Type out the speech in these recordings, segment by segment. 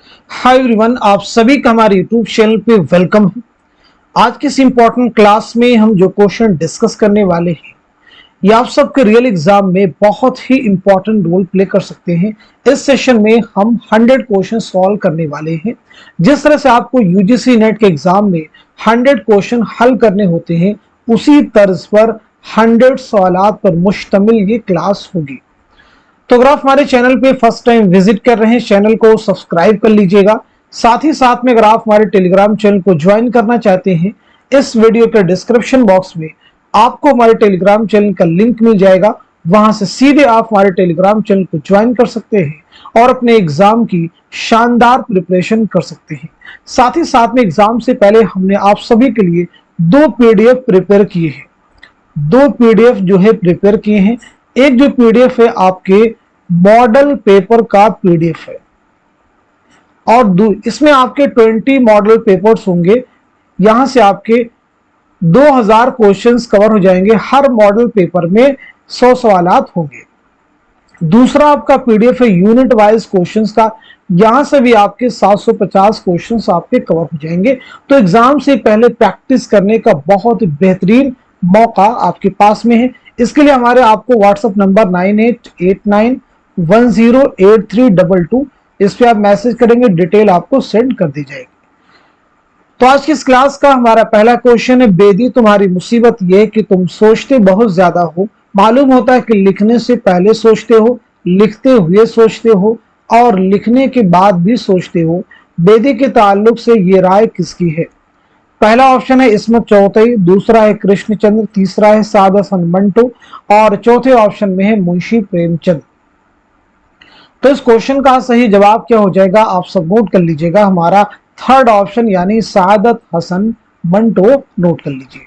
Hi everyone, आप सभी का हमारे यूट्यूब चैनल पे वेलकम है। आज की इस इम्पोर्टेंट क्लास में हम जो क्वेश्चन डिस्कस करने वाले हैं ये आप सबके रियल एग्जाम में बहुत ही इम्पोर्टेंट रोल प्ले कर सकते हैं। इस सेशन में हम 100 क्वेश्चन सॉल्व करने वाले हैं। जिस तरह से आपको यूजीसी नेट के एग्जाम में 100 क्वेश्चन हल करने होते हैं, उसी तर्ज पर 100 सवालात पर मुश्तमिल ये क्लास होगी। तो अगर आप हमारे चैनल पे फर्स्ट टाइम विजिट कर रहे हैं, चैनल को सब्सक्राइब कर लीजिएगा। साथ ही साथ में अगर आप हमारे टेलीग्राम चैनल को ज्वाइन करना चाहते हैं, इस वीडियो के डिस्क्रिप्शन बॉक्स में आपको हमारे टेलीग्राम चैनल का लिंक मिल जाएगा। वहां से सीधे आप हमारे टेलीग्राम चैनल को ज्वाइन कर सकते हैं और अपने एग्जाम की शानदार प्रिपरेशन कर सकते हैं। साथ ही साथ में एग्जाम से पहले हमने आप सभी के लिए 2 पीडीएफ प्रिपेयर किए हैं। 2 पीडीएफ जो है प्रिपेयर किए हैं। एक जो पीडीएफ है आपके मॉडल पेपर का पीडीएफ है और इसमें आपके 20 मॉडल पेपर्स होंगे। यहां से आपके 2000 क्वेश्चंस कवर हो जाएंगे। हर मॉडल पेपर में 100 सवालात होंगे। दूसरा आपका पीडीएफ है यूनिट वाइज क्वेश्चंस का। यहां से भी आपके 750 क्वेश्चंस आपके कवर हो जाएंगे। तो एग्जाम से पहले प्रैक्टिस करने का बहुत बेहतरीन मौका आपके पास में है। इसके लिए हमारे आपको व्हाट्सएप नंबर 9889108322 इस पे आप मैसेज करेंगे, डिटेल आपको सेंड कर दी जाएगी। तो आज की इस क्लास का हमारा पहला क्वेश्चन है, बेदी तुम्हारी मुसीबत यह कि तुम सोचते बहुत ज्यादा हो। मालूम होता है कि लिखने से पहले सोचते हो, लिखते हुए सोचते हो और लिखने के बाद भी सोचते हो। बेदी के ताल्लुक से ये राय किसकी है? पहला ऑप्शन है इस्मत चौधरी, दूसरा है कृष्णचंद्र, तीसरा है साद हसन मंटो और चौथे ऑप्शन में है मुंशी प्रेमचंद। तो इस क्वेश्चन का सही जवाब क्या हो जाएगा, आप सब नोट कर लीजिएगा। हमारा थर्ड ऑप्शन यानी सादत हसन मंटो नोट कर लीजिए।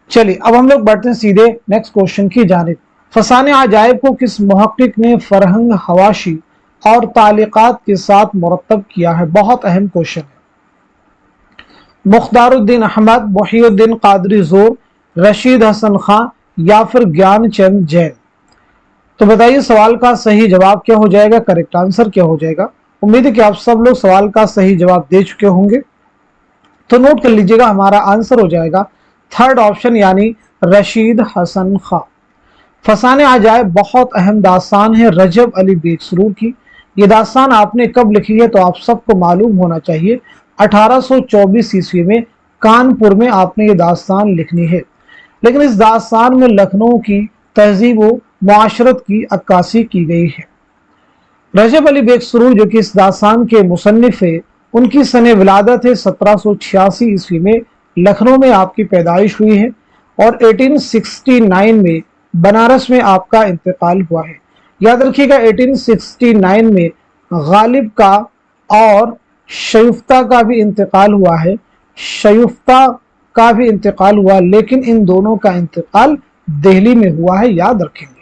चलिए अब हम लोग बढ़ते हैं सीधे नेक्स्ट क्वेश्चन की जानिब। फसाने अजायब को किस मुहक्किक ने फरहंग हवाशी और तालिकात के साथ मुरतब किया है? बहुत अहम क्वेश्चन है। मुख्तारुद्दीन अहमद, मोहिउद्दीन कादरी जोर, रशीद हसन खां या फिर ज्ञानचंद जैन। तो बताइए सवाल का सही जवाब क्या हो जाएगा, करेक्ट आंसर क्या हो जाएगा? उम्मीद है कि आप सब लोग सवाल का सही जवाब दे चुके होंगे। तो नोट कर लीजिएगा, हमारा आंसर हो जाएगा थर्ड ऑप्शन यानी रशीद हसन खां। फसाने अजायब बहुत अहम दास्तान है रजब अली बेगसरूर की। ये दास्तान आपने कब लिखी है तो आप सबको मालूम होना चाहिए। 1824 ईस्वी में कानपुर में आपने ये दास्तान लिखनी है। लेकिन इस दास्तान में लखनऊ की तहजीब व मुआशरत की अक्कासी की गई है। रजब अली बेगसरूर जो कि इस दास्तान के मुसन्निफ है, उनकी सने विलादत है 1786 ईस्वी में। लखनऊ में आपकी पैदाइश हुई है और 1869 में बनारस में आपका इंतकाल हुआ है। याद रखिएगा 1869 में गालिब का और शयुफ्ता का भी इंतकाल हुआ है। शयुफ्ता का भी इंतकाल हुआ, लेकिन इन दोनों का इंतकाल दिल्ली में हुआ है, याद रखेंगे।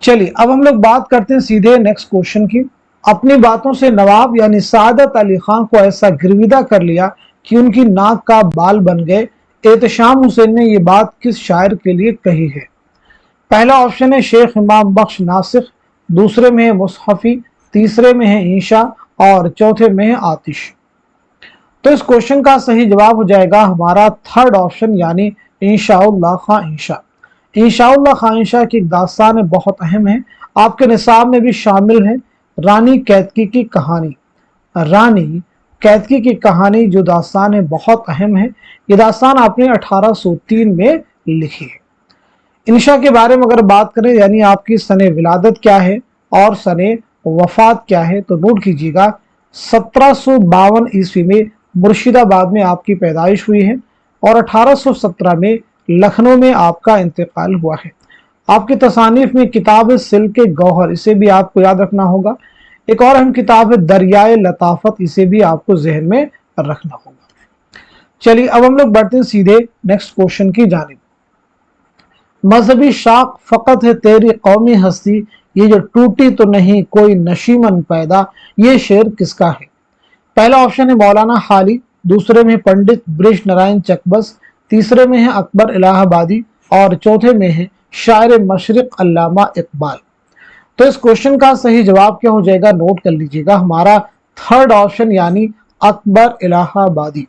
चलिए अब हम लोग बात करते हैं सीधे नेक्स्ट क्वेश्चन की। अपनी बातों से नवाब यानी सादत अली खां को ऐसा गिरविदा कर लिया कि उनकी नाक का बाल बन गए। एहतशाम हुसैन ने यह बात किस शायर के लिए कही है? पहला ऑप्शन है शेख इमाम बख्श नासिख, दूसरे में है मुसहफी, तीसरे में है ईशा और चौथे में है आतिश। तो इस क्वेश्चन का सही जवाब हो जाएगा हमारा थर्ड ऑप्शन यानी इंशाउल्लाह खां ईशा। इंशाउल्लाह खां ईशा की दास्तान बहुत अहम है, आपके निसाब में भी शामिल है। रानी कैतकी की कहानी, रानी कैतकी की कहानी जो दास्तान है बहुत अहम है। ये दास्तान आपने 1803 में लिखी है। इंशा के बारे में अगर बात करें यानी आपकी सने विलादत क्या है और सने वफात क्या है, तो नोट कीजिएगा 1752 ईस्वी में मुर्शिदाबाद में आपकी पैदाइश हुई है और 1817 में लखनऊ में आपका इंतकाल हुआ है। आपकी तसानीफ में किताब सिल्क गौहर, इसे भी आपको याद रखना होगा। एक और अहम किताब है दरियाए लताफत, इसे भी आपको जहन में रखना होगा। चलिए अब हम लोग बढ़ते हैं सीधे नेक्स्ट क्वेश्चन की जानिब। मजहबी शाख फकत है तेरी कौमी हस्ती, ये जो टूटी तो नहीं कोई नशीमन पैदा, ये शेर किसका है? पहला ऑप्शन है मौलाना हाली, दूसरे में पंडित ब्रिज नारायण चकबस, तीसरे में है अकबर इलाहाबादी और चौथे में है शायर मशरिक अल्लामा इकबाल। तो इस क्वेश्चन का सही जवाब क्या हो जाएगा, नोट कर लीजिएगा। हमारा थर्ड ऑप्शन यानी अकबर इलाहाबादी।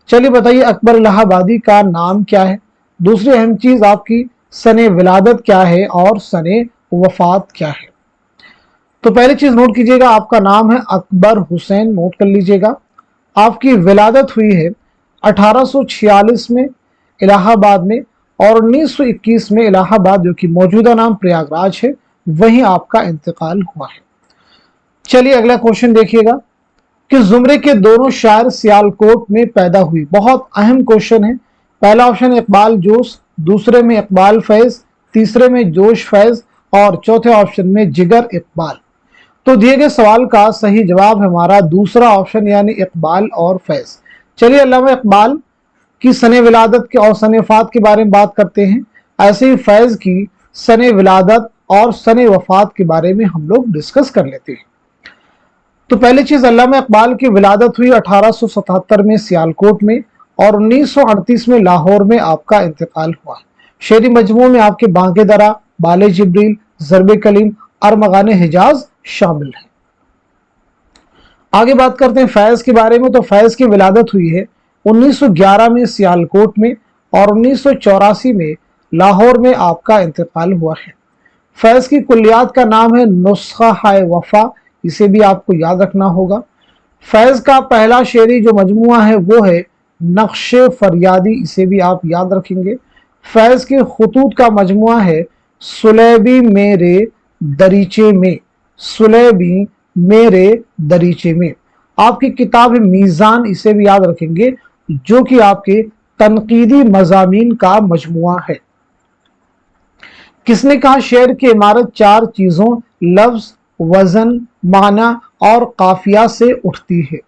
चलिए बताइए अकबर इलाहाबादी का नाम क्या है। दूसरी अहम चीज आपकी सने विलादत क्या है और सने वफात क्या है। तो पहली चीज नोट कीजिएगा, आपका नाम है अकबर हुसैन, नोट कर लीजिएगा। आपकी विलादत हुई है 1846 में इलाहाबाद में, और 1921 में इलाहाबाद जो कि मौजूदा नाम प्रयागराज है वहीं आपका इंतकाल हुआ है। चलिए अगला क्वेश्चन देखिएगा, कि जुमरे के दोनों शायर सियालकोट में पैदा हुई। बहुत अहम क्वेश्चन है। पहला ऑप्शन इकबाल जोश, दूसरे में इकबाल फैज, तीसरे में जोश फैज और चौथे ऑप्शन में जिगर इकबाल। तो दिए गए सवाल का सही जवाब है हमारा दूसरा ऑप्शन यानी इकबाल और फैज। चलिए अल्लामा इकबाल की सने विलादत के और सने वफात के बारे में बात करते हैं, ऐसे ही फैज की सने विलादत और सने वफात के बारे में हम लोग डिस्कस कर लेते हैं। तो पहली चीज, अल्लामा इकबाल की विलादत हुई 1877 में सियालकोट में और 1938 में लाहौर में आपका इंतकाल हुआ। शेरी मजमू में आपके बांके दरा, बाले जिब्रील, ज़रबे कलीम, अरमगाने हिजाज शामिल है। आगे बात करते हैं फैज के बारे में। तो फैज की विलादत हुई है 1911 में सियालकोट में और 1984 में लाहौर में आपका इंतकाल हुआ है। फैज की कुल्लियात का नाम है नुस्खा हाय वफा, इसे भी आपको याद रखना होगा। फैज का पहला शेरी जो मजमुआ है वो है नक्शे फरियादी, इसे भी आप याद रखेंगे। फैज के खुतूत का मजमुआ है सुलेबी मेरे दरीचे में, सुलेबी मेरे दरीचे में। आपकी किताब है मीज़ान, इसे भी याद रखेंगे, जो कि आपके तनकीदी मज़ामीन का मजमुआ है। किसने कहा शेर की इमारत चार चीजों लफ्ज, वजन, माना और काफिया से उठती है।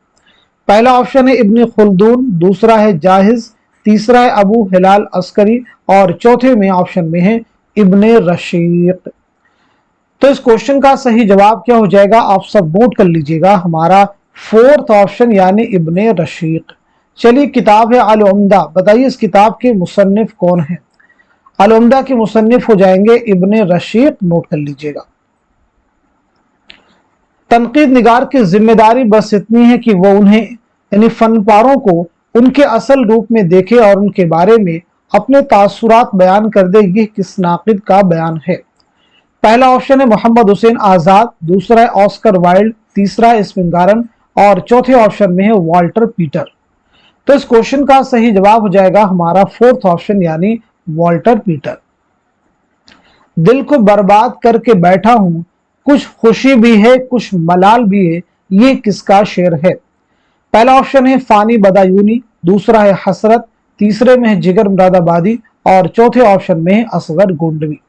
पहला ऑप्शन है इब्ने खुल्दून, दूसरा है जाहिज, तीसरा है अबू हिलाल अस्करी और चौथे में ऑप्शन में है इब्ने रशीक। तो इस क्वेश्चन का सही जवाब क्या हो जाएगा, आप सब नोट कर लीजिएगा, हमारा फोर्थ ऑप्शन यानी इब्ने रशीक। चलिए किताब है अल उम्दा, बताइए इस किताब के मुसन्निफ कौन है। अल उम्दा के मुसन्निफ हो जाएंगे इब्ने रशीक, नोट कर लीजिएगा। तनकीद निगार की जिम्मेदारी बस इतनी है कि वो उन्हें यानी फनपारों को उनके असल रूप में देखे और उनके बारे में अपने तासुरात बयान कर दे। ये किस नाकिद का बयान है। पहला ऑप्शन है मोहम्मद हुसैन आजाद, दूसरा है ऑस्कर वाइल्ड, तीसरा है स्पिंगारन और चौथे ऑप्शन में है वॉल्टर पीटर। तो इस क्वेश्चन का सही जवाब हो जाएगा हमारा फोर्थ ऑप्शन यानी वॉल्टर पीटर। दिल को बर्बाद करके बैठा हूं, कुछ खुशी भी है कुछ मलाल भी है, ये किसका शेर है। पहला ऑप्शन है फानी बदायूनी, दूसरा है हसरत, तीसरे में है जिगर मुरादाबादी और चौथे ऑप्शन में है असगर गोंडवी।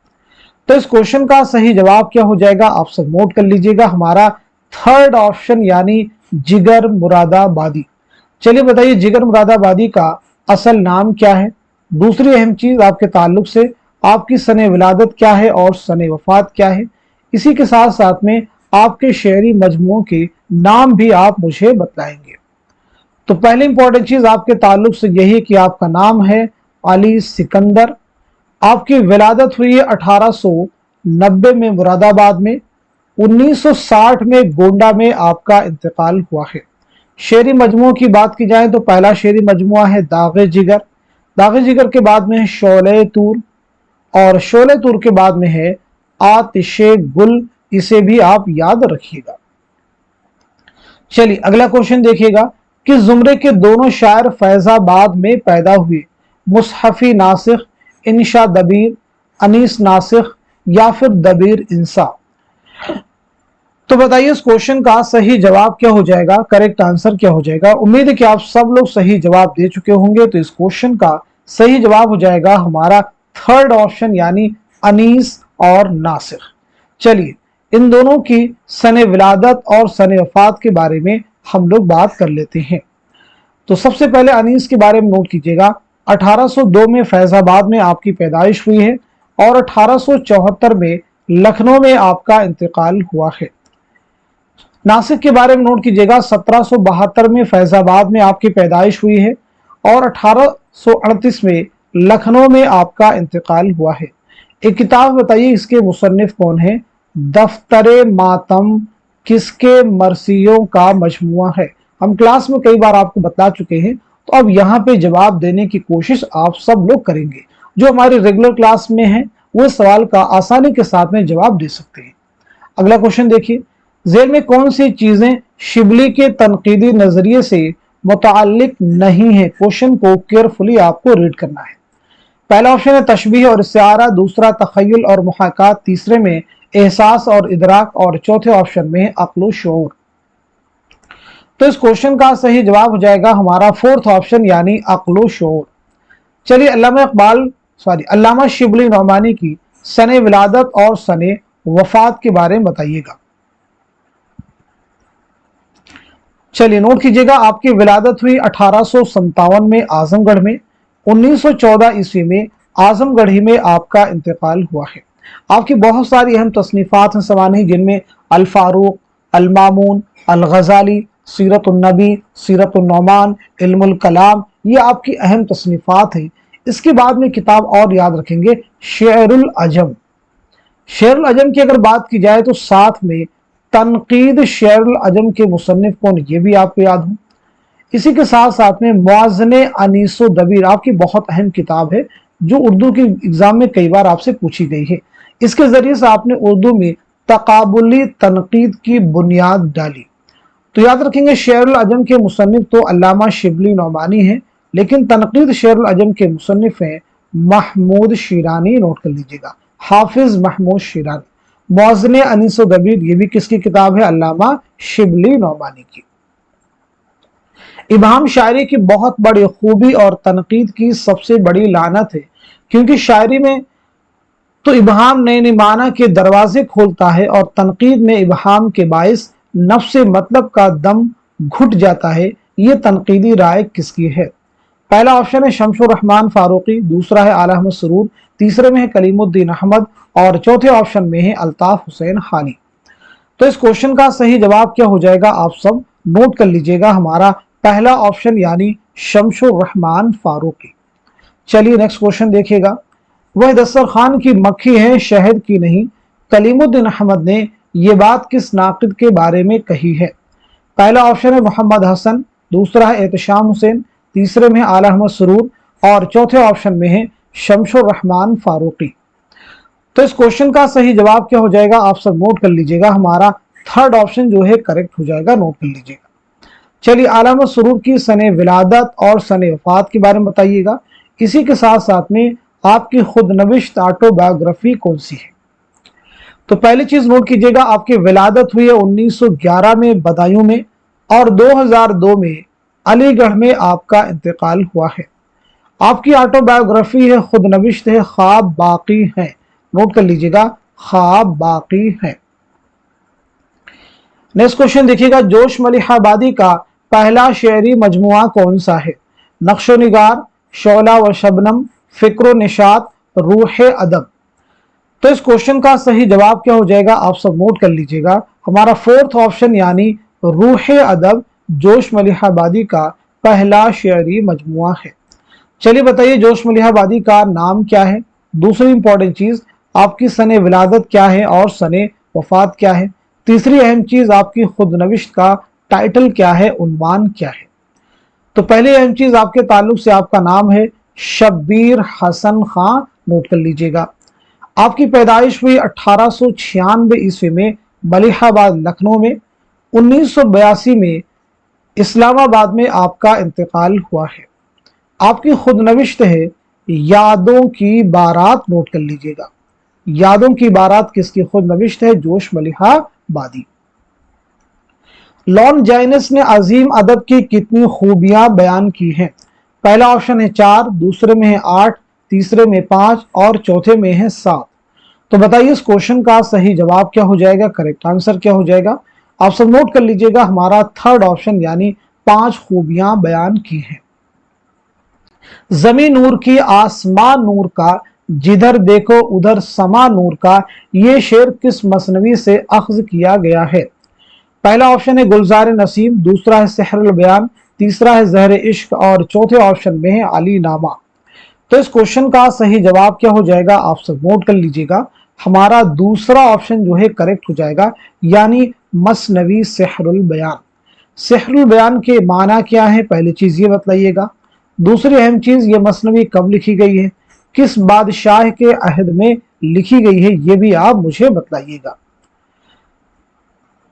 तो इस क्वेश्चन का सही जवाब क्या हो जाएगा, आप सब नोट कर लीजिएगा, हमारा थर्ड ऑप्शन यानी जिगर मुरादाबादी। चलिए बताइए जिगर मुरादाबादी का असल नाम क्या है। दूसरी अहम चीज आपके ताल्लुक से आपकी सने विलादत क्या है और सने वफात क्या है। इसी के साथ साथ में आपके शेरी मजमुओं के नाम भी आप मुझे बताएंगे। तो पहली इंपॉर्टेंट चीज आपके ताल्लुक से यही कि आपका नाम है अली सिकंदर। आपकी विलादत हुई है 1890 में मुरादाबाद में, 1960 में गोंडा में आपका इंतकाल हुआ है। शेरी मजमुओं की बात की जाए तो पहला शेरी मजमुआ है दागे जिगर, दागे जिगर के बाद में है शोले तूर और शोले तूर के बाद में है आतिशे गुल, इसे भी आप याद रखिएगा। चलिए अगला क्वेश्चन देखिएगा, कि जुमरे के दोनों शायर फैजाबाद में पैदा हुए। मुसहफी नासिख, इंशा दबीर, अनीस नासिख या फिर दबीर इंसा। तो बताइए इस क्वेश्चन का सही जवाब क्या हो जाएगा, करेक्ट आंसर क्या हो जाएगा। उम्मीद है कि आप सब लोग सही जवाब दे चुके होंगे। तो इस क्वेश्चन का सही जवाब हो जाएगा हमारा थर्ड ऑप्शन यानी अनीस और नासिर। चलिए इन दोनों की सने विलादत और सने वफात के बारे में हम लोग बात कर लेते हैं। तो सबसे पहले अनीस के बारे में नोट कीजिएगा। 1802 में फैजाबाद में आपकी पैदाइश हुई है और 1874 में लखनऊ में आपका इंतकाल हुआ है। नासिक के बारे में नोट कीजिएगा। 1772 में फैजाबाद में आपकी पैदाइश हुई है और 1838 में लखनऊ में आपका इंतकाल हुआ है। एक किताब बताइए इसके मुसन्निफ कौन है। दफ्तरे मातम किसके मरसियों का मजमुआ है? हम क्लास में कई बार आपको बता चुके हैं, तो अब यहाँ पे जवाब देने की कोशिश आप सब लोग करेंगे। जो हमारे रेगुलर क्लास में हैं वो इस सवाल का आसानी के साथ में जवाब दे सकते हैं। अगला क्वेश्चन देखिए, जेल में कौन सी चीजें शिबली के तनकीदी नजरिए से मुताल्लिक नहीं है? क्वेश्चन को केयरफुली आपको रीड करना है। पहला ऑप्शन है तशबीह और इस्तिआरा, दूसरा तखय्युल और मुहाकात, तीसरे में एहसास और इदराक, और चौथे ऑप्शन में है अक्ल शऊर। तो इस क्वेश्चन का सही जवाब हो जाएगा हमारा फोर्थ ऑप्शन यानी अक्ल शऊर। चलिए अल्लामा शिबली नौमानी की सने विलादत और सने वफात के बारे में बताइएगा। चलिए नोट कीजिएगा, आपकी विलादत हुई 1857 में आजमगढ़ में। 1914 ईस्वी में आजमगढ़ ही में आपका इंतकाल हुआ है। आपकी बहुत सारी अहम तसनीफात हैं सवानी, जिनमें अल फारूक, अल मामून, अल गजाली, सीरत उन नबी, सीरत उन नौमान, इल्मुल कलाम, ये आपकी अहम तसनीफात हैं। इसके बाद में किताब और याद रखेंगे, शेरुल अजम। शेरुल अजम की अगर बात की जाए तो साथ में तनकीद शेरुल अजम के मुसन्निफ कौन, ये भी आपको याद हो। इसी के साथ साथ में मुआज़ने अनीसो दबीर आपकी बहुत अहम किताब है, जो उर्दू के एग्जाम में कई बार आपसे पूछी गई है। इसके जरिए से आपने उर्दू में तकाबुली तनकीद की बुनियाद डाली। तो याद रखेंगे, शेरुल अजम के मुसन्निफ तो अल्लामा शिबली नौमानी है, लेकिन तनकीद शेरुल अजम के मुसन्निफ हैं महमूद शिरानी। नोट कर लीजिएगा, हाफिज महमूद शिरानी। मुआज़ने अनीसो दबीर ये भी किसकी किताब है? अल्लामा शिबली नौमानी की। इबाहम शायरी की बहुत बड़ी खूबी और तनकीद की सबसे बड़ी लानत है, क्योंकि शायरी में तो इबाहम नए माना के दरवाजे खोलता है और तनकीद में इबाहम के बाइस नफ्स मतलब का दम घुट जाता है। ये तनकीदी राय किसकी है? पहला ऑप्शन है शमशुर रहमान फारूकी, दूसरा है आला अहमद सरूर, तीसरे में है कलीमुद्दीन अहमद, और चौथे ऑप्शन में है अल्ताफ हुसैन हानी। तो इस क्वेश्चन का सही जवाब क्या हो जाएगा? आप सब नोट कर लीजिएगा, हमारा पहला ऑप्शन यानी शमशुर रहमान फारूकी। चलिए नेक्स्ट क्वेश्चन देखिएगा, वह दस्तरखान की मक्खी है शहद की नहीं, कलीमुद्दीन अहमद ने यह बात किस नाकिद के बारे में कही है? पहला ऑप्शन है मोहम्मद हसन, दूसरा है एहतशाम हुसैन, तीसरे में आला अहमद सरूर, और चौथे ऑप्शन में है शमशुर रहमान फारूकी। तो इस क्वेश्चन का सही जवाब क्या हो जाएगा? आप सब नोट कर लीजिएगा, हमारा थर्ड ऑप्शन जो है करेक्ट हो जाएगा। नोट कर लीजिएगा। चलिए आला अहमद सरूर की सने विलादत और सने वफात के बारे में बताइएगा। इसी के साथ साथ में आपकी खुद नविश्त ऑटोबायोग्राफी कौन सी है? तो पहली चीज नोट कीजिएगा, आपकी विलादत हुई है 1911 में बदायूं में, और 2002 में अलीगढ़ में आपका इंतकाल हुआ है। आपकी ऑटोबायोग्राफी है, खुद नविश्त है, ख्वाब बाकी है। नोट कर लीजिएगा, ख्वाब बाकी है। नेक्स्ट क्वेश्चन देखिएगा, जोश मलिहाबादी का पहला शेरी मजमुआ कौन सा है? नक्शो निगार, शोला व शबनम, फिक्रो निशात, रूह अदब। तो इस क्वेश्चन का सही जवाब क्या हो जाएगा? आप सब नोट कर लीजिएगा, हमारा फोर्थ ऑप्शन यानी रूह अदब जोश मलिहाबादी का पहला शेरी मजमुआ है। चलिए बताइए, जोश मलिहाबादी का नाम क्या है? दूसरी इंपॉर्टेंट चीज, आपकी सने विलादत क्या है और सने वफात क्या है? तीसरी अहम चीज, आपकी खुद नविश्त का टाइटल क्या है, उन्वान क्या है? तो पहली अहम चीज आपके ताल्लुक से आपका नाम है शब्बीर हसन खां। नोट कर लीजिएगा, आपकी पैदाइश हुई 1896 ईस्वी में मलिहाबाद लखनऊ में। 1982 में इस्लामाबाद में आपका इंतकाल हुआ है। आपकी खुद नविश्त है यादों की बारात। नोट कर लीजिएगा, यादों की बारात किसकी खुद नविश्त है? जोश मलिहाबादी। लॉर्ड जाइनस ने अजीम अदब की कितनी खूबियां बयान की हैं? पहला ऑप्शन है 4, दूसरे में है 8, तीसरे में 5, और चौथे में है 7। तो बताइए इस क्वेश्चन का सही जवाब क्या हो जाएगा? करेक्ट आंसर क्या हो जाएगा? आप सब नोट कर लीजिएगा, हमारा थर्ड ऑप्शन यानी 5 खूबियां बयान की हैं। जमीन नूर की आसमान नूर का, जिधर देखो उधर समा नूर का, ये शेर किस मसनवी से अख्ज किया गया है? पहला ऑप्शन है गुलजार नसीम, दूसरा है सहरुल बयान, तीसरा है जहर इश्क, और चौथे ऑप्शन में है अली नामा। तो इस क्वेश्चन का सही जवाब क्या हो जाएगा? आप सब नोट कर लीजिएगा, हमारा दूसरा ऑप्शन जो है करेक्ट हो जाएगा, यानी मसनवी सिहरुल बयान। सिहरुल बयान के माना क्या है, पहली चीज ये बतलाइएगा। दूसरी अहम चीज, ये मसनवी कब लिखी गई है, किस बादशाह के अहद में लिखी गई है, ये भी आप मुझे बतलाइएगा।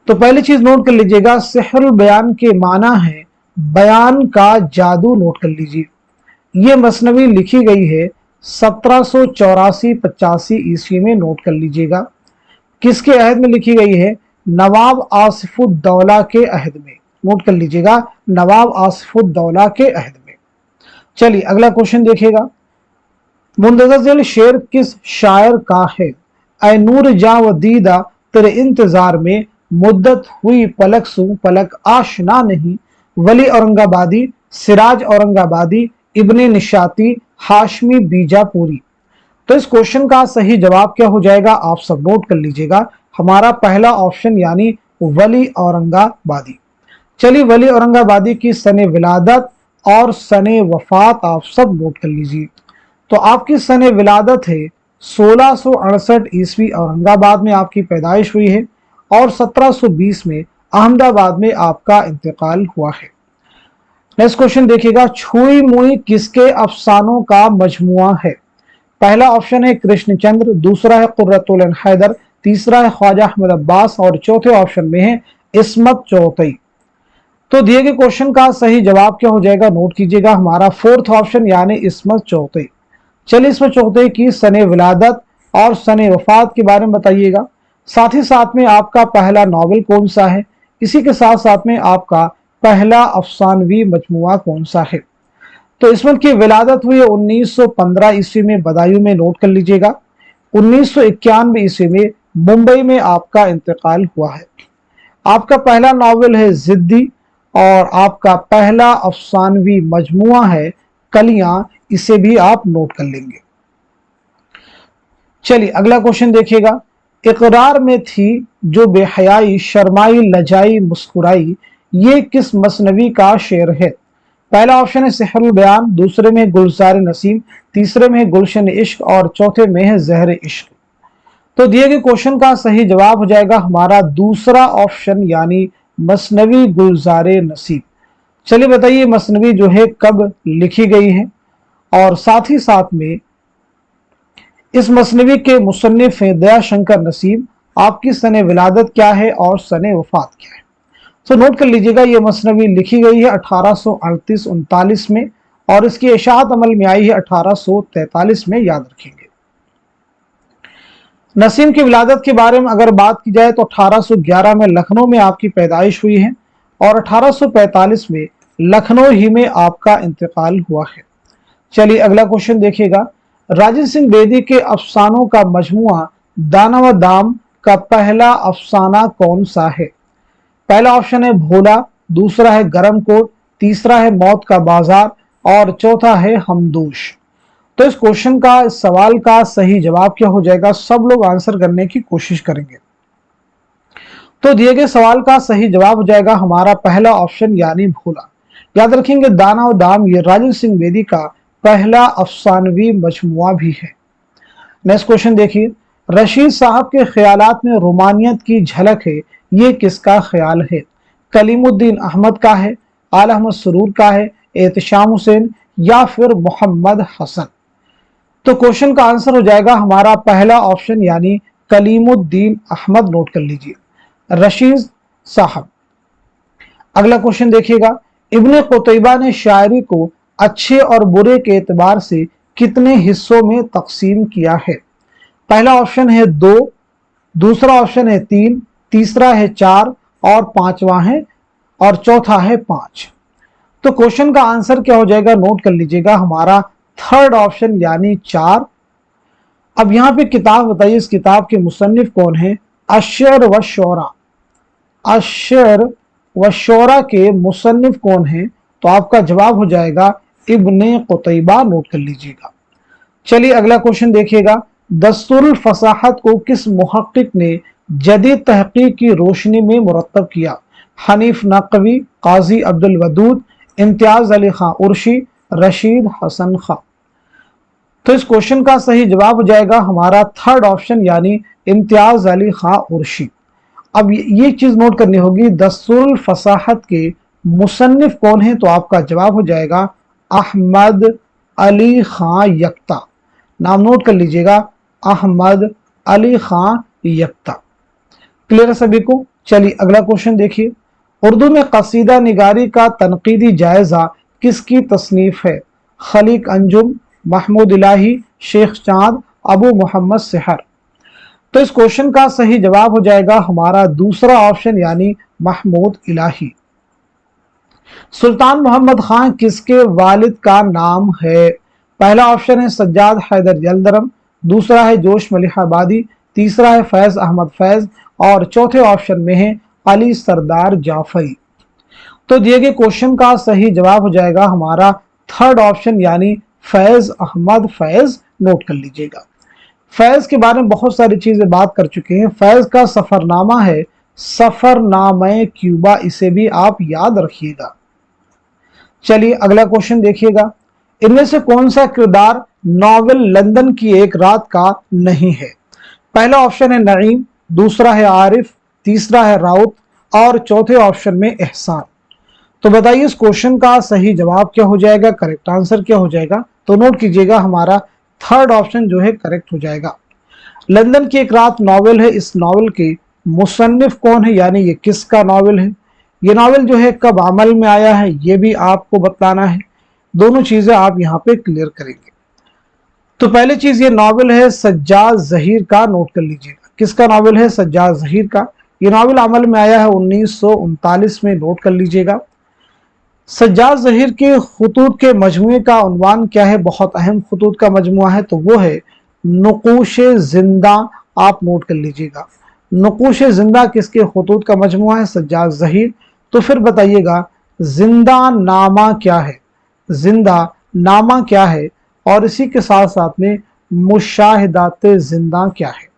तो पहली चीज नोट कर लीजिएगा, सिहरुल बयान के माना है बयान का जादू। नोट कर लीजिए, ये मसनवी लिखी गई है 1784-85 ईस्वी में। नोट कर लीजिएगा, किसके अहद में लिखी गई है, नवाब आसिफुद्दौला के अहद में। नोट कर लीजिएगा, नवाब आसिफुद्दौला के अहद में। चलिए अगला क्वेश्चन देखिएगा, मुंतज़िल शेर किस शायर का है। ऐ नूर जा व दीदा तेरे इंतजार में, मुद्दत हुई पलक सू पलक आशना नहीं, वली औरंगाबादी, सिराज औरंगाबादी, इब्ने निशाती, हाशमी बीजापुरी। तो इस क्वेश्चन का सही जवाब क्या हो जाएगा, आप सब नोट कर लीजिएगा, हमारा पहला ऑप्शन यानी वली औरंगाबादी। चलिए वली औरंगाबादी की सने विलादत और सने वफात आप सब नोट कर लीजिए। तो आपकी सने विलादत है 1668 ईस्वी, औरंगाबाद में आपकी पैदाइश हुई है, और 1720 में अहमदाबाद में आपका इंतकाल हुआ है। नेक्स्ट क्वेश्चन देखिएगा, छुई मुई किसके अफसानों का मजमुआ है। पहला ऑप्शन है कृष्णचंद्र, दूसरा है कुर्रतुल ऐन हैदर, तीसरा है ख्वाजा अहमद अब्बास, और चौथे ऑप्शन में है इस्मत चौथई। तो दिए गए क्वेश्चन का सही जवाब क्या हो जाएगा, नोट कीजिएगा, हमारा फोर्थ ऑप्शन यानी इस्मत चौथई। चलिए इस्मत चौथई की सने विलादत और सने वफात के बारे में बताइएगा, साथ ही साथ में आपका पहला नॉवेल कौन सा है, इसी के साथ साथ में आपका पहला अफसानवी मजमुआ कौन सा है। तो इस्मत की विलादत हुई 1915 ईस्वी में बदायूं में। नोट कर लीजिएगा, 1991 ईस्वी में मुंबई में आपका इंतकाल हुआ है। आपका पहला नॉवेल है जिद्दी, और आपका पहला अफसानवी मजमुआ है कलियां, इसे भी आप नोट कर लेंगे। चलिए अगला क्वेश्चन देखिएगा, इकरार में थी जो बेहयाई, शर्माई लजाई मुस्कुराई, ये किस मसनवी का शेर है। पहला ऑप्शन है सिहरुल बयान, दूसरे में गुलजार नसीम, तीसरे में गुलशन इश्क, और चौथे में है जहर इश्क। तो दिए गए क्वेश्चन का सही जवाब हो जाएगा हमारा दूसरा ऑप्शन यानी मसनवी गुलजार नसीम। चलिए बताइए मसनवी जो है कब लिखी गई है, और साथ ही साथ में इस मसनवी के मुसन्निफ हैं दयाशंकर नसीम, आपकी सने विलादत क्या है और सने वफात क्या है। तो नोट कर लीजिएगा, ये मसनवी लिखी गई है 1838-39 में, और इसकी इशाअत अमल में आई है 1843 में, याद रखेंगे। नसीम की विलादत के बारे में अगर बात की जाए तो 1811 में लखनऊ में आपकी पैदाइश हुई है, और 1845 में लखनऊ ही में आपका इंतकाल हुआ है। चलिए अगला क्वेश्चन देखिएगा, राजेंद्र सिंह बेदी के अफसानों का मजमुआ दाना व दाम का पहला अफसाना कौन सा है। पहला ऑप्शन है भोला, दूसरा है गरम कोट, तीसरा है मौत का बाजार, और चौथा है हमदोश। तो इस क्वेश्चन का, इस सवाल का सही जवाब क्या हो जाएगा, सब लोग आंसर करने की कोशिश करेंगे। तो दिए गए सवाल का सही जवाब हो जाएगा हमारा पहला ऑप्शन यानी भोला। याद रखेंगे, दाना और दाम ये राजेंद्र सिंह बेदी का पहला अफसानवी मजमुआ भी है। नेक्स्ट क्वेश्चन देखिए, रशीद साहब के ख्यालात में रोमानियत की झलक है, ये किसका ख्याल है। कलीमुद्दीन अहमद का है, आला अहमद सुरूर का है, एहतशाम हुसैन, या फिर मोहम्मद हसन। तो क्वेश्चन का आंसर हो जाएगा हमारा पहला ऑप्शन यानी कलीमुद्दीन अहमद। नोट कर लीजिए, रशीद साहब। अगला क्वेश्चन देखिएगा, इब्ने कुतैबा ने शायरी को अच्छे और बुरे के एतबार से कितने हिस्सों में तकसीम किया है। पहला ऑप्शन है 2, दूसरा ऑप्शन है 3, तीसरा है 4, और पांचवा है, और चौथा है 5। तो क्वेश्चन का आंसर क्या हो जाएगा, नोट कर लीजिएगा, हमारा थर्ड ऑप्शन यानी 4। अब यहाँ पे किताब बताइए, इस किताब के मुसन्निफ कौन है। अश्शर व शोरा, अश्शर व शोरा के मुसन्निफ कौन है, तो आपका जवाब हो जाएगा इब्ने कुतैबा। नोट कर लीजिएगा। चलिए अगला क्वेश्चन देखिएगा, दस्तूरुल फसाहत को किस मुहक्किक ने जदीद तहकीक की रोशनी में मुरत्तब किया। हनीफ नकवी, काजी अब्दुल वदूद, इम्तियाज अली खां उर्शी, रशीद हसन खां। तो इस क्वेश्चन का सही जवाब हो जाएगा हमारा थर्ड ऑप्शन यानी इम्तियाज अली खां उर्शी। अब ये चीज नोट करनी होगी, दस्तूरुल फसाहत के मुसन्निफ कौन है? तो आपका जवाब हो जाएगा अहमद अली खां यक्ता। नाम नोट कर लीजिएगा, अहमद अली खां यक्ता। क्लियर है सभी को? चलिए अगला क्वेश्चन देखिए, उर्दू में कसीदा निगारी का तनकीदी जायजा किसकी तसनीफ है? खलीक अंजुम, महमूद इलाही, शेख चांद, अबू मोहम्मद सेहर। तो इस क्वेश्चन का सही जवाब हो जाएगा हमारा दूसरा ऑप्शन यानी महमूद इलाही। सुल्तान मोहम्मद खान किसके वालिद का नाम है? पहला ऑप्शन है सज्जाद हैदर जलदरम, दूसरा है जोश मलिह आबादी, तीसरा है फैज अहमद फैज और चौथे ऑप्शन में है अली सरदार जाफरी। तो दिए गए क्वेश्चन का सही जवाब हो जाएगा हमारा थर्ड ऑप्शन यानी फैज अहमद फैज। नोट कर लीजिएगा। फैज के बारे में बहुत सारी चीजें बात कर चुके हैं। फैज का सफरनामा है सफरनामे क्यूबा, इसे भी आप याद रखिएगा। चलिए अगला क्वेश्चन देखिएगा, इनमें से कौन सा किरदार नॉवेल लंदन की एक रात का नहीं है? पहला ऑप्शन है नईम, दूसरा है आरिफ, तीसरा है राउत और चौथे ऑप्शन में एहसान। तो बताइए इस क्वेश्चन का सही जवाब क्या हो जाएगा, करेक्ट आंसर क्या हो जाएगा? तो नोट कीजिएगा, हमारा थर्ड ऑप्शन जो है करेक्ट हो जाएगा। लंदन की एक रात नॉवेल है, इस नॉवेल के मुसन्निफ कौन है, यानी ये किसका नॉवेल है, ये नॉवेल जो है कब अमल में आया है, ये भी आपको बताना है। दोनों चीजें आप यहाँ पे क्लियर करेंगे। तो पहली चीज, ये नॉवेल है सज्जाद जहीर का। नोट कर लीजिएगा, किसका नॉवेल है? सज्जाद जहीर का। ये नॉवेल अमल में आया है 1939 में। नोट कर लीजिएगा। सज्जाद जहीर के खुतूत के मजमूए का उन्वान क्या है? बहुत अहम खुतूत का मजमुआ है, तो वो है नुकूश जिंदा। आप नोट कर लीजिएगा, नुकूश जिंदा किसके खुतूत का मजमुआ है? सज्जाद जहीर। तो फिर बताइएगा जिंदा नामा क्या है, जिंदा नामा क्या है, और इसी के साथ साथ में मुशाहिदात जिंदा क्या है?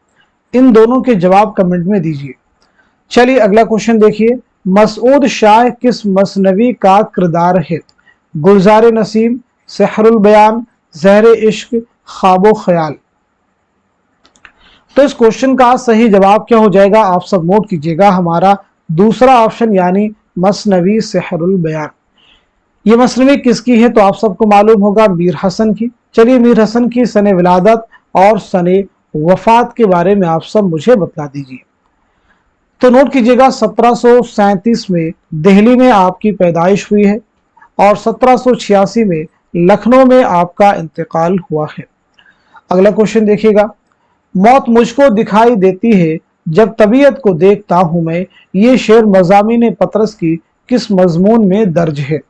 इन दोनों के जवाब कमेंट में दीजिए। चलिए अगला क्वेश्चन देखिए, मसूद शाह किस मसनवी का किरदार है? गुलजार नसीम, सहरुल बयान, जहर इश्क, ख्वाबो ख्याल। तो इस क्वेश्चन का सही जवाब क्या हो जाएगा? आप सब नोट कीजिएगा, हमारा दूसरा ऑप्शन यानी मसनवी सहरुल बयान। ये मसनवी किसकी है? तो आप सबको मालूम होगा मीर हसन की। चलिए मीर हसन की सने विलादत और सने वफात के बारे में आप सब मुझे बता दीजिए। तो नोट कीजिएगा, 1737 में दिल्ली में आपकी पैदाइश हुई है और 1786 में लखनऊ में आपका इंतकाल हुआ है। अगला क्वेश्चन देखिएगा, मौत मुझको दिखाई देती है जब तबीयत को देखता हूं मैं, ये शेर मज़ामीन पतरस की किस मजमून में दर्ज है?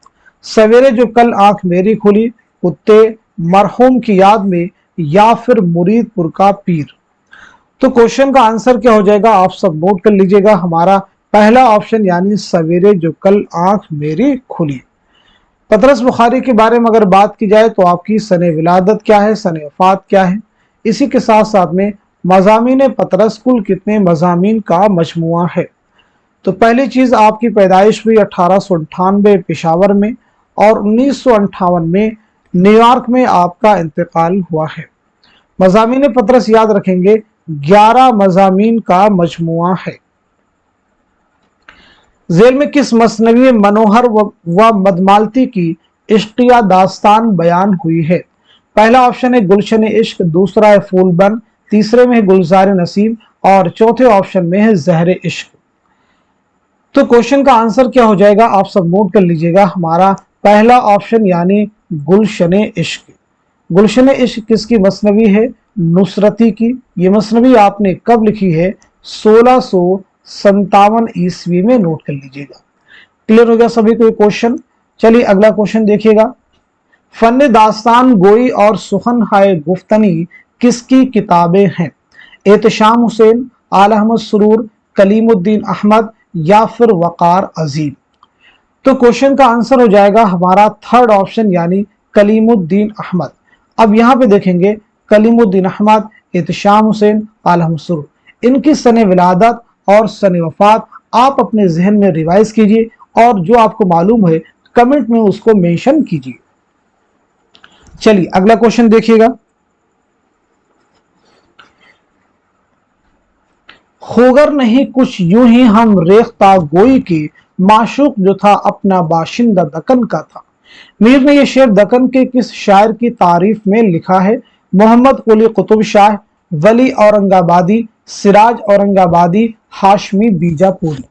सवेरे जो कल आंख मेरी खुली, कुत्ते, मरहूम की याद में, या फिर मुरीदपुर का पीर। तो क्वेश्चन का आंसर क्या हो जाएगा? आप सब नोट कर लीजिएगा, हमारा पहला ऑप्शन यानी सवेरे जो कल आंख मेरी खुली। पतरस बुखारी के बारे में अगर बात की जाए तो आपकी सने विलादत क्या है, सने वफात क्या है, इसी के साथ साथ में मज़ामीन पतरस कुल कितने मज़ामीन का मजमुआ है? तो पहली चीज, आपकी पैदाइश हुई 1898 पेशावर में और 1958 में न्यूयॉर्क में आपका इंतकाल हुआ है। मज़ामीन पतरस याद रखेंगे 11 मज़ामीन का मजमुआ है। जेल में किस मसनवी में मनोहर व मदमालती की इश्किया दास्तान बयान हुई है? पहला ऑप्शन है गुलशन इश्क, दूसरा है फूलबन, तीसरे में है गुलजार नसीम और चौथे ऑप्शन में है जहर इश्क। तो क्वेश्चन का आंसर क्या हो जाएगा? आप सब नोट कर लीजिएगा, हमारा पहला ऑप्शन यानी गुलशन इश्क। गुलशन इश्क किसकी मसनवी है? नुसरती की। ये मसनवी आपने कब लिखी है? 1657 ईस्वी में। नोट कर लीजिएगा। क्लियर हो गया सभी को ये क्वेश्चन? चलिए अगला क्वेश्चन देखिएगा, फन दास्तान गोई और सुखन हाय गुफ्तनी किसकी किताबें हैं? एहतशाम हुसैन, आला अहमद सुरूर, कलीमुद्दीन अहमद या फिर वकार अजीम। तो क्वेश्चन का आंसर हो जाएगा हमारा थर्ड ऑप्शन यानी कलीमुद्दीन अहमद। अब यहां पे देखेंगे कलीमुद्दीन अहमद, एहतशाम हुसैन, आला अहमद सुरूर, इनकी सने विलादत और सने वफात आप अपने जहन में रिवाइज कीजिए और जो आपको मालूम है कमेंट में उसको मेंशन कीजिए। चलिए अगला क्वेश्चन देखिएगा, खोगर नहीं कुछ यूं ही हम रेख्ता गोई के, माशूक जो था अपना बाशिंदा दक्कन का था। मीर ने यह शेर दक्कन के किस शायर की तारीफ में लिखा है? मोहम्मद कुली कुतुब शाह, वली औरंगाबादी, सिराज औरंगाबादी, हाशमी बीजापुरी।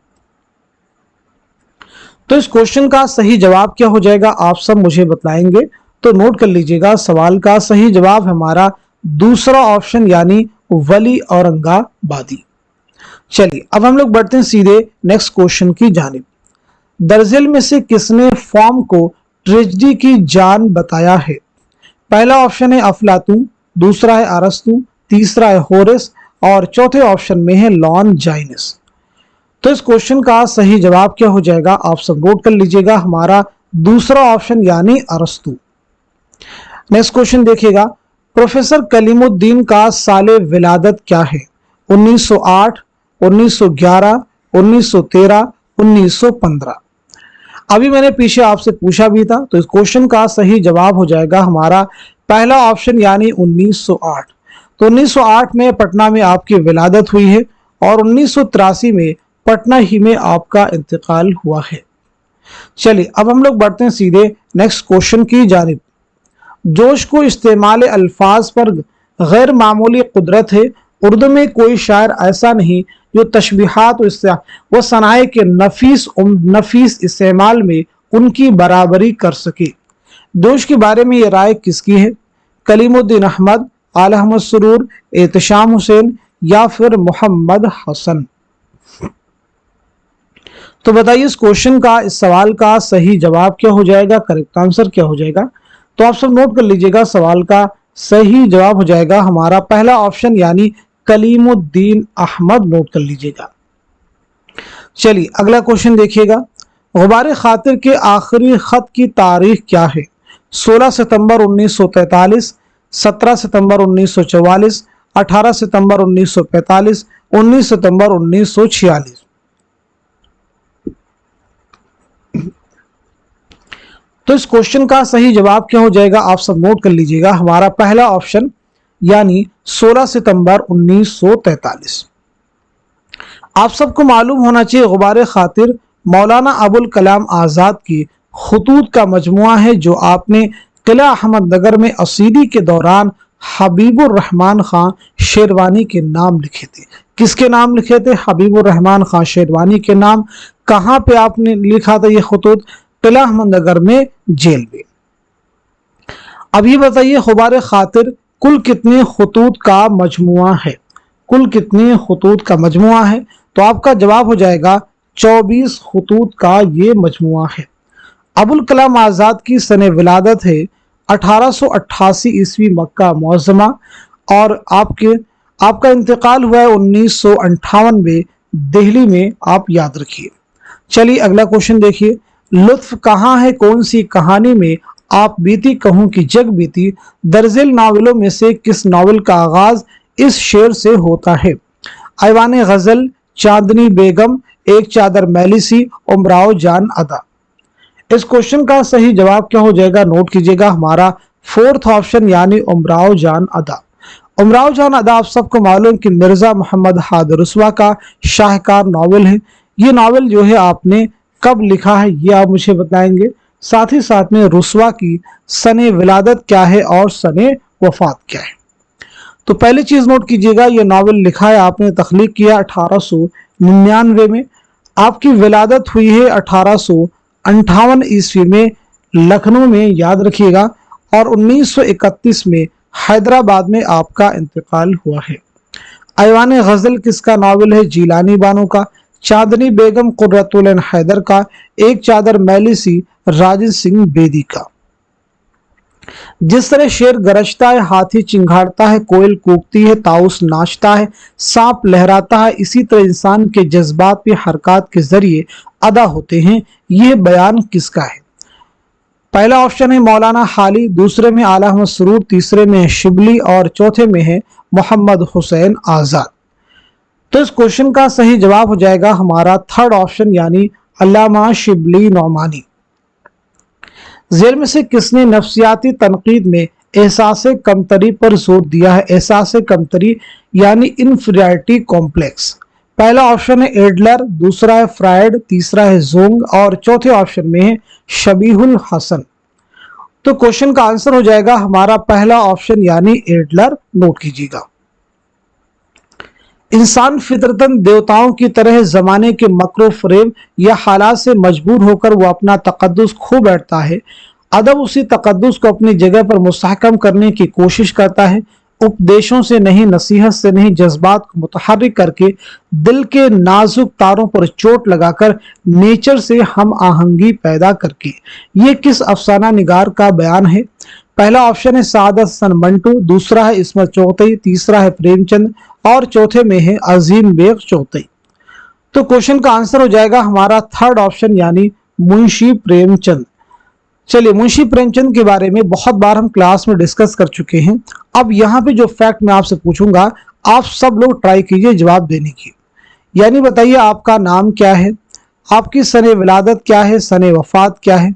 तो इस क्वेश्चन का सही जवाब क्या हो जाएगा आप सब मुझे बताएंगे। तो नोट कर लीजिएगा, सवाल का सही जवाब हमारा दूसरा ऑप्शन यानी वली औरंगाबादी। चलिए अब हम लोग बढ़ते हैं सीधे नेक्स्ट क्वेश्चन की जानिब। दरअसल में से किसने फॉर्म को ट्रेजेडी की जान बताया है? पहला ऑप्शन है अफलातून, दूसरा है अरस्तू, तीसरा है होरेस और चौथे ऑप्शन में है लॉन्जाइनस। तो इस क्वेश्चन का सही जवाब क्या हो जाएगा आप सब नोट कर लीजिएगा, हमारा दूसरा ऑप्शन यानी अरस्तू। नेक्स्ट क्वेश्चन देखिएगा, प्रोफेसर कलीमुद्दीन का साले विलादत क्या है? 1908, 1911, 1913, 1915। अभी मैंने पीछे आपसे पूछा भी था, तो इस क्वेश्चन का सही जवाब हो जाएगा हमारा पहला ऑप्शन यानी 1908। तो 1908 में पटना में आपकी विलादत हुई है और 1983 में पटना ही में आपका इंतकाल हुआ है। चलिए अब हम लोग बढ़ते हैं सीधे नेक्स्ट क्वेश्चन की जानिब। जोश को इस्तेमाल अल्फाज पर गैर मामूली कुदरत है। उर्दू में कोई शायर ऐसा नहीं जो तशबीहात व सनाए के नफीस इस्तेमाल में उनकी बराबरी कर सके। जोश के बारे में ये राय किसकी है? कलीमुद्दीन अहमद, आला अहमद सुरूर, एहतशाम हुसैन या फिर मोहम्मद हसन। तो बताइए इस क्वेश्चन का, इस सवाल का सही जवाब क्या हो जाएगा, करेक्ट आंसर क्या हो जाएगा? तो आप सब नोट कर लीजिएगा, सवाल का सही जवाब हो जाएगा हमारा पहला ऑप्शन यानी कलीमुद्दीन अहमद। नोट कर लीजिएगा। चलिए अगला क्वेश्चन देखिएगा, गुबार खातिर के आखिरी खत की तारीख क्या है? 16 सितंबर 1943, 17 सितंबर 1944, 18 सितंबर 1945, 19 सितंबर 1946। तो इस क्वेश्चन का सही जवाब क्या हो जाएगा आप सब नोट कर लीजिएगा, हमारा पहला ऑप्शन यानी 16 सितंबर 1943। आप सबको मालूम होना चाहिए गुबार खातिर मौलाना अबुल कलाम आज़ाद की खुतूत का मजमुआ है जो आपने किला अहमदनगर में असीदी के दौरान हबीबुर रहमान खां शेरवानी के नाम लिखे थे। किसके नाम लिखे थे? हबीबुर रहमान खां शेरवानी के नाम। कहाँ पे आपने लिखा था ये खुतूत? किला अहमदनगर में, जेल में। अब ये बताइए गुबार खातिर कुल कितने खुतूत का मजमुआ है? कुल कितने खुतूत का मजमुआ है? तो आपका जवाब हो जाएगा 24 खुतूत का ये मजमुआ है। अबुल कलाम आज़ाद की सने विलादत है 1888 ईस्वी मक्का मुअज़्ज़मा और आपका इंतकाल हुआ है 1958 में दिल्ली में, आप याद रखिए। चलिए अगला क्वेश्चन देखिए, लुत्फ कहाँ है कौन सी कहानी में आप बीती कहूं कि जग बीती? दर्जल नावलों में से किस नावल का आगाज इस शेर से होता है? ऐवान गजल, चांदनी बेगम, एक चादर मैली सी, उमराव जान अदा। इस क्वेश्चन का सही जवाब क्या हो जाएगा? नोट कीजिएगा, हमारा फोर्थ ऑप्शन यानी उमराव जान अदा। उमराव जान अदा आप सबको मालूम कि मिर्जा मोहम्मद हाद रुस्वा का शाहकार नावल है। ये नावल जो है आपने कब लिखा है ये आप मुझे बताएंगे। साथ ही साथ में रुस्वा की सने विलादत क्या है और सने वफात क्या है? तो पहली चीज नोट कीजिएगा, ये नावल लिखा है आपने, तख्लीक किया 1899 में। आपकी विलादत हुई है 1858 ईस्वी में लखनऊ में, याद रखिएगा। और 1931 में हैदराबाद में आपका इंतकाल हुआ है। ऐवान गजल किसका नावल है? जीलानी बानो का। चांदनी बेगम कुर्रतुल ऐन हैदर का। एक चादर मैली सी राजन सिंह बेदी का। जिस तरह शेर गरजता है, हाथी चिंघाड़ता है, कोयल कूकती है, ताउस नाचता है, सांप लहराता है, इसी तरह इंसान के जज्बात भी हरकत के जरिए अदा होते हैं। यह बयान किसका है? पहला ऑप्शन है मौलाना हाली, दूसरे में आला अहमद सुरूर, तीसरे में है शिबली और चौथे में है मोहम्मद हुसैन आजाद। तो इस क्वेश्चन का सही जवाब हो जाएगा हमारा थर्ड ऑप्शन यानी अल्लामा शिबली नौमानी। जेल में से किसने नफ्सियाती तनकीद में एहसास कमतरी पर जोर दिया है? एहसास कमतरी यानी इन्फीरियरिटी कॉम्प्लेक्स। पहला ऑप्शन है एडलर, दूसरा है फ्रायड, तीसरा है जोंग और चौथे ऑप्शन में है शबीहुल हसन। तो क्वेश्चन का आंसर हो जाएगा हमारा पहला ऑप्शन यानी एडलर। नोट कीजिएगा। इंसान फितरतन देवताओं की तरह जमाने के मकरो फरेब या हालात से मजबूर होकर वो अपना तकद्दुस खो बैठता है। अदब उसी तकद्दुस को अपनी जगह पर मुस्तहकम करने की कोशिश करता है। उपदेशों से नहीं, नसीहत से नहीं, जज्बात को मुतहर्रिक करके दिल के नाजुक तारों पर चोट लगाकर नेचर से हम आहंगी पैदा करके। ये किस अफसाना निगार का बयान है? पहला ऑप्शन है सादत हसन मंटू, दूसरा है इस्मत चौधरी, तीसरा है प्रेमचंद और चौथे में है अजीम बेग चौधरी। तो क्वेश्चन का आंसर हो जाएगा हमारा थर्ड ऑप्शन यानी मुंशी प्रेमचंद। चलिए, मुंशी प्रेमचंद के बारे में बहुत बार हम क्लास में डिस्कस कर चुके हैं। अब यहाँ पे जो फैक्ट मैं आपसे पूछूंगा, आप सब लोग ट्राई कीजिए जवाब देने की। यानी बताइए आपका नाम क्या है, आपकी सने विलादत क्या है, सने वफात क्या है।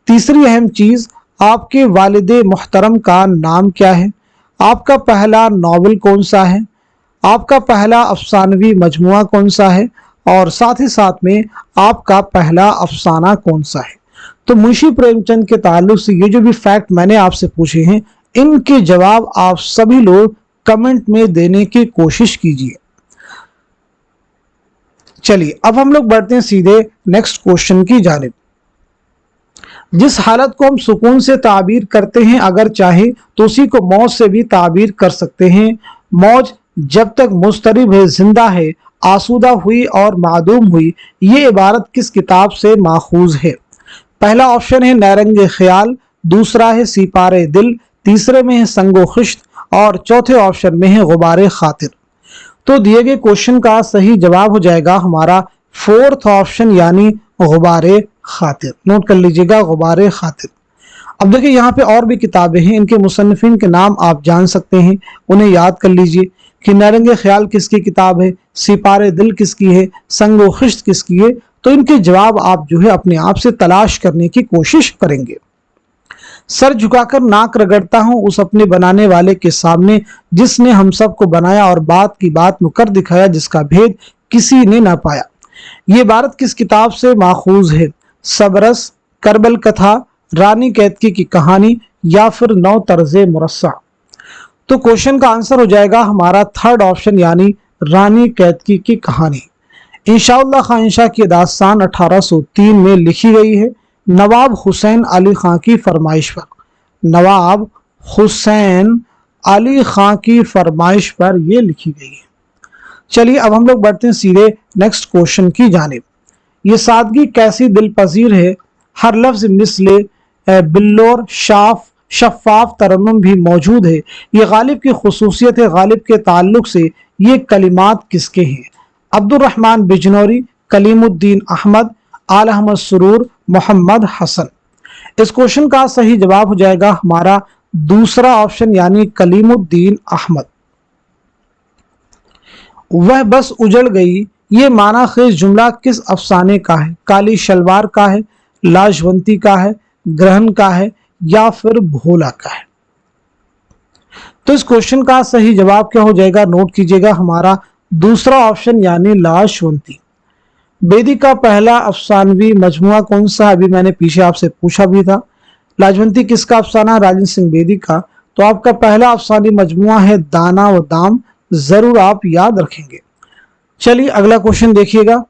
तीसरी अहम चीज, आपके वालिदे मुहतरम का नाम क्या है, आपका पहला नॉवेल कौन सा है, आपका पहला अफसानवी मजमुआ कौन सा है और साथ ही साथ में आपका पहला अफसाना कौन सा है। तो मुंशी प्रेमचंद के ताल्लुक से ये जो भी फैक्ट मैंने आपसे पूछे हैं, इनके जवाब आप सभी लोग कमेंट में देने की कोशिश कीजिए। चलिए, अब हम लोग बढ़ते हैं सीधे नेक्स्ट क्वेश्चन की जानिब। जिस हालत को हम सुकून से ताबीर करते हैं, अगर चाहे तो उसी को मौज से भी ताबीर कर सकते हैं। मौज जब तक मुस्तरिब है, जिंदा है, आसूदा हुई और मादूम हुई। ये इबारत किस किताब से माखूज है? पहला ऑप्शन है नैरंगे ख्याल, दूसरा है सिपारे दिल, तीसरे में है संगो खिश्त और चौथे ऑप्शन में है गुबारे खातिर। तो दिए गए क्वेश्चन का सही जवाब हो जाएगा हमारा फोर्थ ऑप्शन यानी गुबारे खातिर। नोट कर लीजिएगा, गुबारे खातिर। अब देखिए यहाँ पे और भी किताबें हैं, इनके मुसन्निफिन के नाम आप जान सकते हैं, उन्हें याद कर लीजिए कि नैरंगे ख्याल किसकी किताब है, सिपारे दिल किसकी है, संगो खिश्त किसकी है। तो इनके जवाब आप जो है अपने आप से तलाश करने की कोशिश करेंगे। सर झुकाकर नाक रगड़ता हूं उस अपने बनाने वाले के सामने, जिसने हम सबको बनाया और बात की बात मुकर दिखाया, जिसका भेद किसी ने ना पाया। ये इबारत किस किताब से माखूज है? सबरस, करबल कथा, रानी कैतकी की कहानी या फिर नौ तर्जे मुरस्सा। तो क्वेश्चन का आंसर हो जाएगा हमारा थर्ड ऑप्शन यानी रानी कैतकी की कहानी। इंशाअल्लाह खां इंशा की दास्तान 1803 में लिखी गई है नवाब हुसैन अली खां की फरमाइश पर। नवाब हुसैन अली खां की फरमाइश पर यह लिखी गई है। चलिए, अब हम लोग बढ़ते हैं सीधे नेक्स्ट क्वेश्चन की जानिब। ये सादगी कैसी दिल पजीर है, हर लफ्ज मिसले बिल्लोर शफाफ तरन्नुम भी मौजूद है। ये गालिब की खुसूसियत है, गालिब के ताल्लुक से ये कलिमात किसके हैं? अब्दुर्रहमान बिजनौरी, कलीमुद्दीन अहमद, आल अहमद सुरूर, मोहम्मद हसन। इस क्वेश्चन का सही जवाब हो जाएगा हमारा दूसरा ऑप्शन यानी कलीमुद्दीन अहमद। वह बस उजड़ गई, ये माना खेज जुमला किस अफसाने का है? काली शलवार का है, लाजवंती का है, ग्रहण का है या फिर भोला का है? तो इस क्वेश्चन का सही जवाब क्या हो जाएगा? नोट कीजिएगा, हमारा दूसरा ऑप्शन यानी लाजवंती। बेदी का पहला अफसानवी मजमुआ कौन सा? अभी मैंने पीछे आपसे पूछा भी था। लाजवंती किसका अफसाना? राजेंद्र सिंह बेदी का। तो आपका पहला अफसानी मजमुआ है दाना व दाम, जरूर आप याद रखेंगे। चलिए, अगला क्वेश्चन देखिएगा।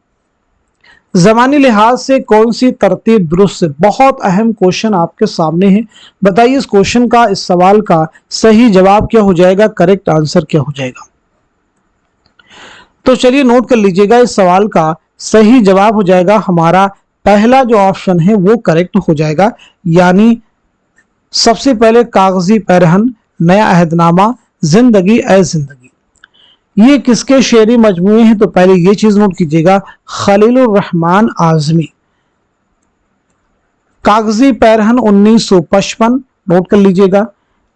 जमानी लिहाज से कौन सी तरतीब दुरुस्त है? बहुत अहम क्वेश्चन आपके सामने है। बताइए इस क्वेश्चन का, इस सवाल का सही जवाब क्या हो जाएगा, करेक्ट आंसर क्या हो जाएगा? तो चलिए नोट कर लीजिएगा, इस सवाल का सही जवाब हो जाएगा हमारा पहला जो ऑप्शन है वो करेक्ट हो जाएगा। यानी सबसे पहले कागजी पैरहन, नया अहदनामा, जिंदगी ए जिंदगी। ये किसके शेरी मजमूए हैं? तो पहले ये चीज नोट कीजिएगा, खलीलुर रहमान आजमी। कागजी पैरहन 1955 नोट कर लीजिएगा।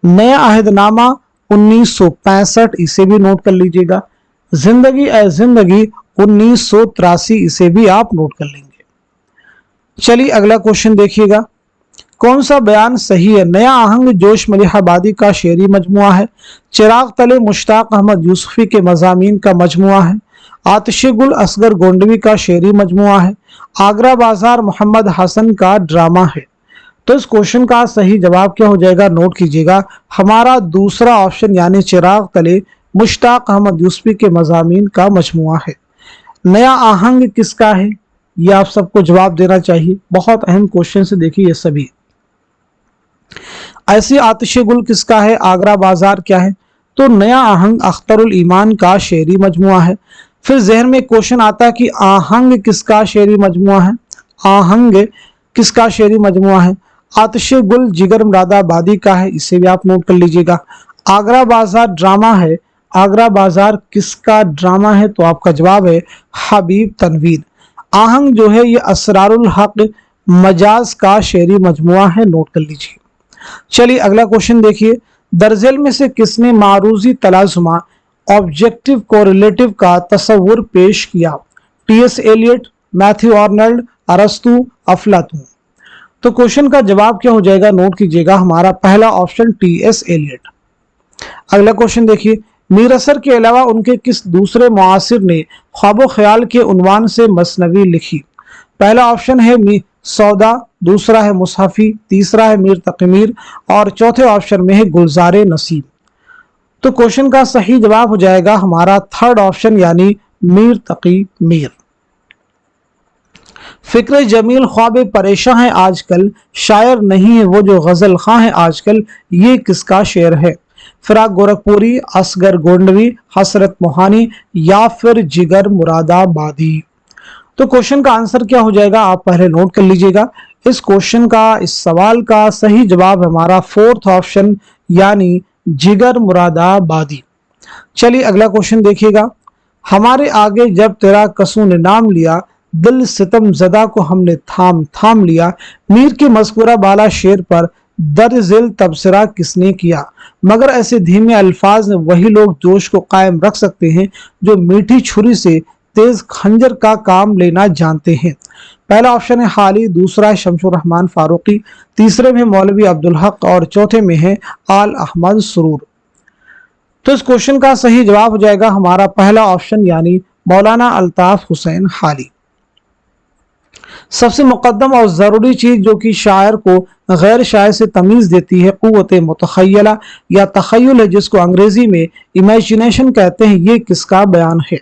नया अहदनामा 1965, इसे भी नोट कर लीजिएगा। जिंदगी ए जिंदगी 1983, इसे भी आप नोट कर लेंगे। चलिए अगला क्वेश्चन देखिएगा। कौन सा बयान सही है? नया आहंग जोश मलिहाबादी का शेरी मजमुआ है, चिराग तले मुश्ताक अहमद यूसुफी के मजामीन का मजमुआ है, आतिश गुल असगर गोंडवी का शेरी मजमुआ है, आगरा बाजार मोहम्मद हसन का ड्रामा है। तो इस क्वेश्चन का सही जवाब क्या हो जाएगा, नोट कीजिएगा, हमारा दूसरा ऑप्शन यानी चिराग तले मुश्ताक अहमद यूसुफी के मज़ामीन का मजमुआ है। नया आहंग किसका है, ये आप सबको जवाब देना चाहिए, बहुत अहम क्वेश्चन से देखिए ये सभी। ऐसी आतिश गुल किसका है, आगरा बाजार क्या है, तो नया आहंग अख्तरुल ईमान का शेरी मजमुआ है। फिर जहन में क्वेश्चन आता है कि आहंग किसका शेरी मजमुआ है, आहंग किसका शेरी मजमुआ है, आतिश गुल जिगर मुरादाबादी का है, इसे भी आप नोट कर लीजिएगा। आगरा बाजार ड्रामा है, आगरा बाजार किसका ड्रामा है, तो आपका जवाब है हबीब तनवीर। आहंग जो है ये असरारुल हक मजाज का शेरी मजमुआ है, नोट कर लीजिए। चलिए अगला क्वेश्चन देखिए, दरजेल में से किसने मारूजी तलाजुमा ऑब्जेक्टिव कोरिलेटिव का तस्वुर पेश किया, टी.एस. एलियट, मैथ्यू आर्नल्ड, अरस्तु, अफलातून। तो क्वेश्चन का जवाब क्या हो जाएगा, नोट कीजिएगा, हमारा पहला ऑप्शन टी.एस. एलियट। अगला क्वेश्चन देखिए, मीर असर के अलावा उनके किस दूसरे मुआसिर ने ख्वाबो ख्याल के उन्वान से मसनवी लिखी, पहला ऑप्शन है सौदा, दूसरा है मुसहफी, तीसरा है मीर तकी मीर और चौथे ऑप्शन में है गुलजार नसीब। तो क्वेश्चन का सही जवाब हो जाएगा हमारा थर्ड ऑप्शन यानी मीर तकी मीर। फिक्र जमील ख्वाब परेशान है आजकल, शायर नहीं है वो जो गजल खां है आजकल, ये किसका शेर है, फिराक गोरखपुरी, असगर गोंडवी, हसरत मोहानी या फिर जिगर मुरादाबादी। तो क्वेश्चन का आंसर क्या हो जाएगा, आप पहले नोट कर लीजिएगा। इस क्वेश्चन का, इस सवाल का सही जवाब हमारा फोर्थ ऑप्शन यानी जिगर मुरादाबादी। चलिए अगला क्वेश्चन देखिएगा, हमारे आगे जब तेरा कसू ने नाम लिया, दिल सितम जदा को हमने थाम थाम लिया, मीर के मज़कूरा बाला शेर पर दर्जिल तबसरा किसने किया, मगर ऐसे धीमे अल्फाज में वही लोग जोश को कायम रख सकते हैं जो मीठी छुरी से तेज खंजर का काम लेना जानते हैं। पहला ऑप्शन है हाली, दूसरा है शमशुर रहमान फारूकी, तीसरे में मौलवी अब्दुल हक और चौथे में है आल अहमद सुरूर। तो इस क्वेश्चन का सही जवाब हो जाएगा हमारा पहला ऑप्शन यानी मौलाना अल्ताफ हुसैन हाली। सबसे मुकद्दम और जरूरी चीज जो कि शायर को गैर शायर से तमीज देती है कुव्वत मुतखय्यला या तखय्युल है, जिसको अंग्रेजी में इमेजिनेशन कहते हैं, ये किसका बयान है।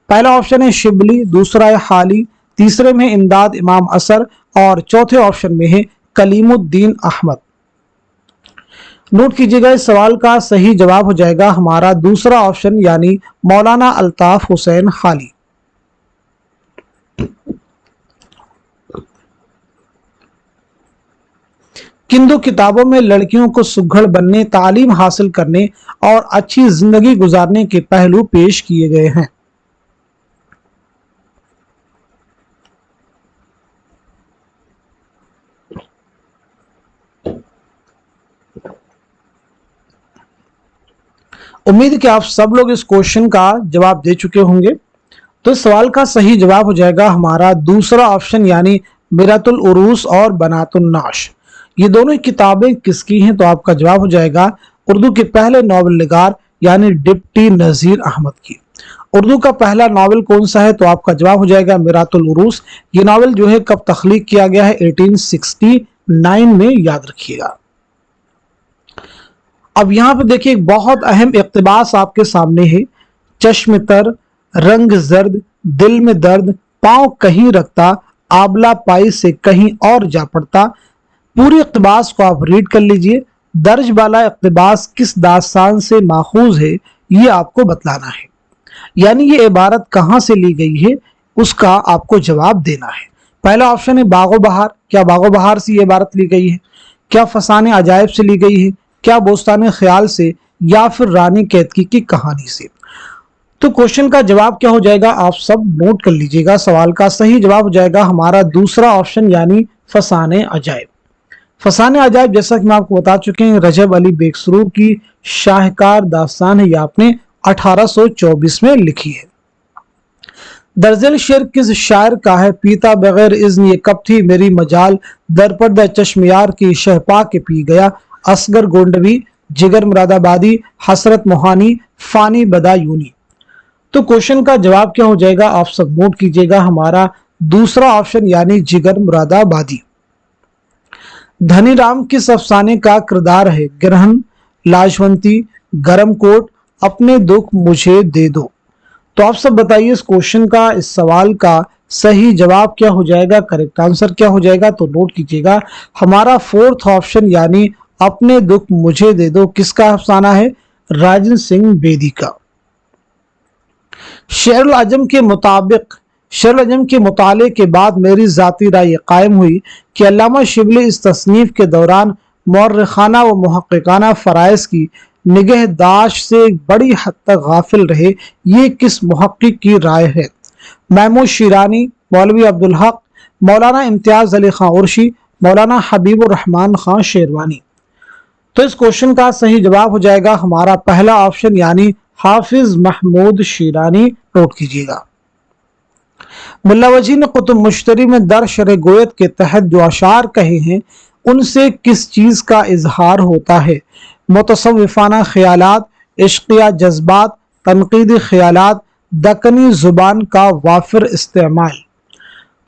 पहला ऑप्शन है शिबली, दूसरा है हाली, तीसरे में इमदाद इमाम असर और चौथे ऑप्शन में है कलीमुद्दीन अहमद। नोट कीजिएगा, इस सवाल का सही जवाब हो जाएगा हमारा दूसरा ऑप्शन यानी मौलाना अल्ताफ हुसैन हाली। किन दो किताबों में लड़कियों को सुघड़ बनने, तालीम हासिल करने और अच्छी जिंदगी गुजारने के पहलू पेश किए गए हैं। उम्मीद है कि आप सब लोग इस क्वेश्चन का जवाब दे चुके होंगे। तो इस सवाल का सही जवाब हो जाएगा हमारा दूसरा ऑप्शन यानी मिरातुल उरूस और बनातुन नाश। ये दोनों किताबें किसकी हैं, तो आपका जवाब हो जाएगा उर्दू के पहले नॉवल निगार यानी डिप्टी नजीर अहमद की। उर्दू का पहला नावल कौन सा है, तो आपका जवाब हो जाएगा मिरातुल उरूस। ये नावल जो है कब तख्लीक किया गया है, 1869 में, याद रखिएगा। अब यहाँ पे देखिए एक बहुत अहम इक्तिबास आपके सामने है, चश्म तर, रंग जर्द, दिल में दर्द, पांव कहीं रखता, आबला पाई से कहीं और जा पड़ता। पूरी इक्तिबास को आप रीड कर लीजिए। दर्ज वाला इक्तिबास किस दास्तान से माखूज है, ये आपको बतलाना है, यानी ये इबारत कहाँ से ली गई है उसका आपको जवाब देना है। पहला ऑप्शन है बागो बहार, क्या बागो बहार से ये इबारत ली गई है, क्या फसाने अजायब से ली गई है, क्या बोस्तान ख्याल से, या फिर रानी कैतकी की कहानी से। तो क्वेश्चन का जवाब क्या हो जाएगा, आप सब नोट कर लीजिएगा। सवाल का सही जवाब हो जाएगा हमारा दूसरा ऑप्शन यानी फसाने अजायब। फसाने अजायब जैसा कि मैं आपको बता चुके हैं रजब अली बेकसरूर की शाहकार दास्तान है, यह आपने 1824 में लिखी है। दर्जल शेर किस शायर का है, पीता बगैर इज़्न ये कब थी मेरी मजाल, दरपर्दा चश्मियार की शहपा के पी गया, असगर गोंडवी, जिगर मुरादाबादी, हसरत मोहानी, फानी बदायूनी। तो क्वेश्चन का जवाब क्या हो जाएगा, आप सब नोट कीजिएगा, हमारा दूसरा ऑप्शन यानी जिगर मुरादाबादी। धनीराम किस अफसाने का किरदार है, ग्रहण, लाजवंती, गरम कोट, अपने दुख मुझे दे दो। तो आप सब बताइए इस क्वेश्चन का, इस सवाल का सही जवाब क्या हो जाएगा, करेक्ट आंसर क्या हो जाएगा। तो नोट कीजिएगा, हमारा फोर्थ ऑप्शन यानी अपने दुख मुझे दे दो किसका अफसाना है, राजन सिंह बेदी का। शेरुल आजम के मुताबिक, शेरुल आजम के मुताले के बाद मेरी जाती राय कायम हुई कि अल्लामा शिबली इस तसनीफ के दौरान मौर्रखाना व मुहक्किकाना फ़राइज़ की निगहदाश्त से बड़ी हद तक गाफिल रहे। ये किस मुहक्किक की राय है, महमूद शिरानी, मौलवी अब्दुल हक, मौलाना इम्तियाज़ अली खां उर्शी, मौलाना हबीबुर रहमान खां शेरवानी। तो इस क्वेश्चन का सही जवाब हो जाएगा हमारा पहला ऑप्शन यानी हाफिज महमूद शिरानी। नोट कीजिएगा। मुल्ला वजी ने कुतुब मुश्तरी में दर शर गोयत के तहत जो अशार कहे हैं उनसे किस चीज का इजहार होता है, मुतसव्विफाना ख्यालात, इश्किया जज्बात, तनकीदी ख्यालात, दक्कनी जुबान का वाफिर इस्तेमाल।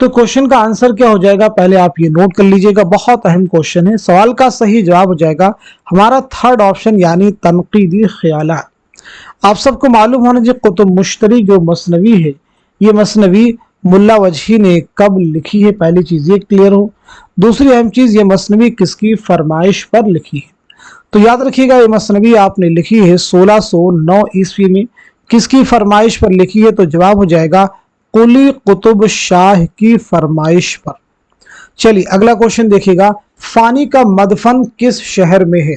तो क्वेश्चन का आंसर क्या हो जाएगा, पहले आप ये नोट कर लीजिएगा, बहुत अहम क्वेश्चन है। सवाल का सही जवाब हो जाएगा हमारा थर्ड ऑप्शन यानी तनकीदी ख्यालात। आप सबको मालूम होना चाहिए कुतुब मुश्तरी जो मसनवी है, ये मसनवी मुल्ला वजही ने कब लिखी है, पहली चीज ये क्लियर हो। दूसरी अहम चीज ये मसनवी किसकी फरमाइश पर लिखी है। तो याद रखिएगा ये मसनवी आपने लिखी है 1609 ईस्वी में, किसकी फरमाइश पर लिखी है, तो जवाब हो जाएगा कुली कुतुब शाह की फरमाइश पर। चलिए अगला क्वेश्चन देखिएगा, फानी का मदफन किस शहर में है,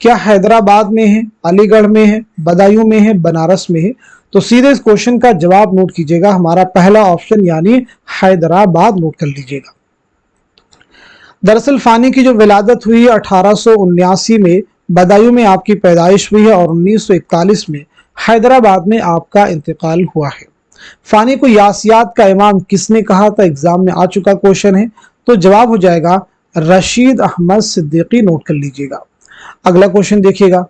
क्या हैदराबाद में है, अलीगढ़ में है, बदायूं में है, बनारस में है। तो सीधे इस क्वेश्चन का जवाब नोट कीजिएगा, हमारा पहला ऑप्शन यानी हैदराबाद नोट कर लीजिएगा। दरअसल फानी की जो विलादत हुई है 1879 में बदायूं में आपकी पैदाइश हुई है और 1941 में हैदराबाद में आपका इंतकाल हुआ है। फानी को यासियात का इमाम किसने कहा था, एग्जाम में आ चुका क्वेश्चन है। तो जवाब हो जाएगा रशीद अहमद सिद्दीकी। नोट कर लीजिएगा। अगला क्वेश्चन देखिएगा,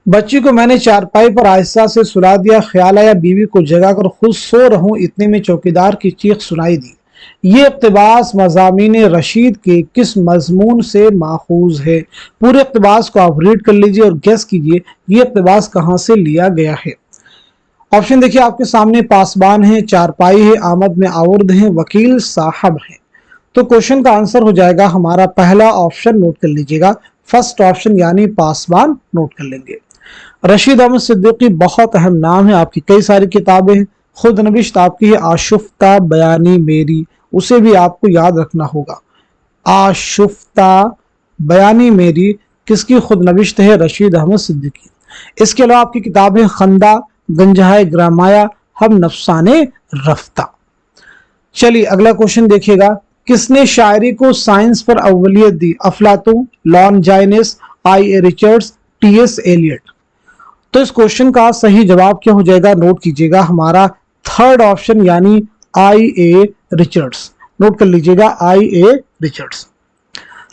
बच्ची को मैंने चारपाई पर आहिस्ता से सुला दिया, ख्याल आया बीवी को जगाकर खुद सो रहूं, इतने में चौकीदार की चीख सुनाई दी। ये इक़्तिबास मज़ामीन रशीद के किस मजमून से माखूज है। पूरे इक़्तिबास को आप रीड कर लीजिए और गेस कीजिए ये इक़्तिबास कहां से लिया गया है। ऑप्शन देखिए आपके सामने, पासबान है, चारपाई है, आमद में आवर्द है, वकील साहब है। तो क्वेश्चन का आंसर हो जाएगा हमारा पहला ऑप्शन। नोट कर लीजिएगा, फर्स्ट ऑप्शन यानी पासबान नोट कर लेंगे। रशीद अहमद सिद्दीकी बहुत अहम नाम है, आपकी कई सारी किताबें हैं, खुद नविश्त आपकी है आशुफ्ता बयानी मेरी, उसे भी आपको याद रखना होगा। आशुफ्ता बयानी मेरी किसकी खुद नविश्त है, रशीद अहमद सिद्दीकी। इसके अलावा आपकी किताबें खंदा, गंजहाए ग्रामाया, हम नफसाने रफ्ता। चलिए अगला क्वेश्चन देखिएगा, किसने शायरी को साइंस पर अव्वलियत दी, अफलातून, Longinus, I A Richards, T S Eliot. तो इस क्वेश्चन का सही जवाब क्या हो जाएगा, नोट कीजिएगा, हमारा थर्ड ऑप्शन यानी आई ए रिचर्ड्स। नोट कर लीजिएगा, आई ए रिचर्ड्स।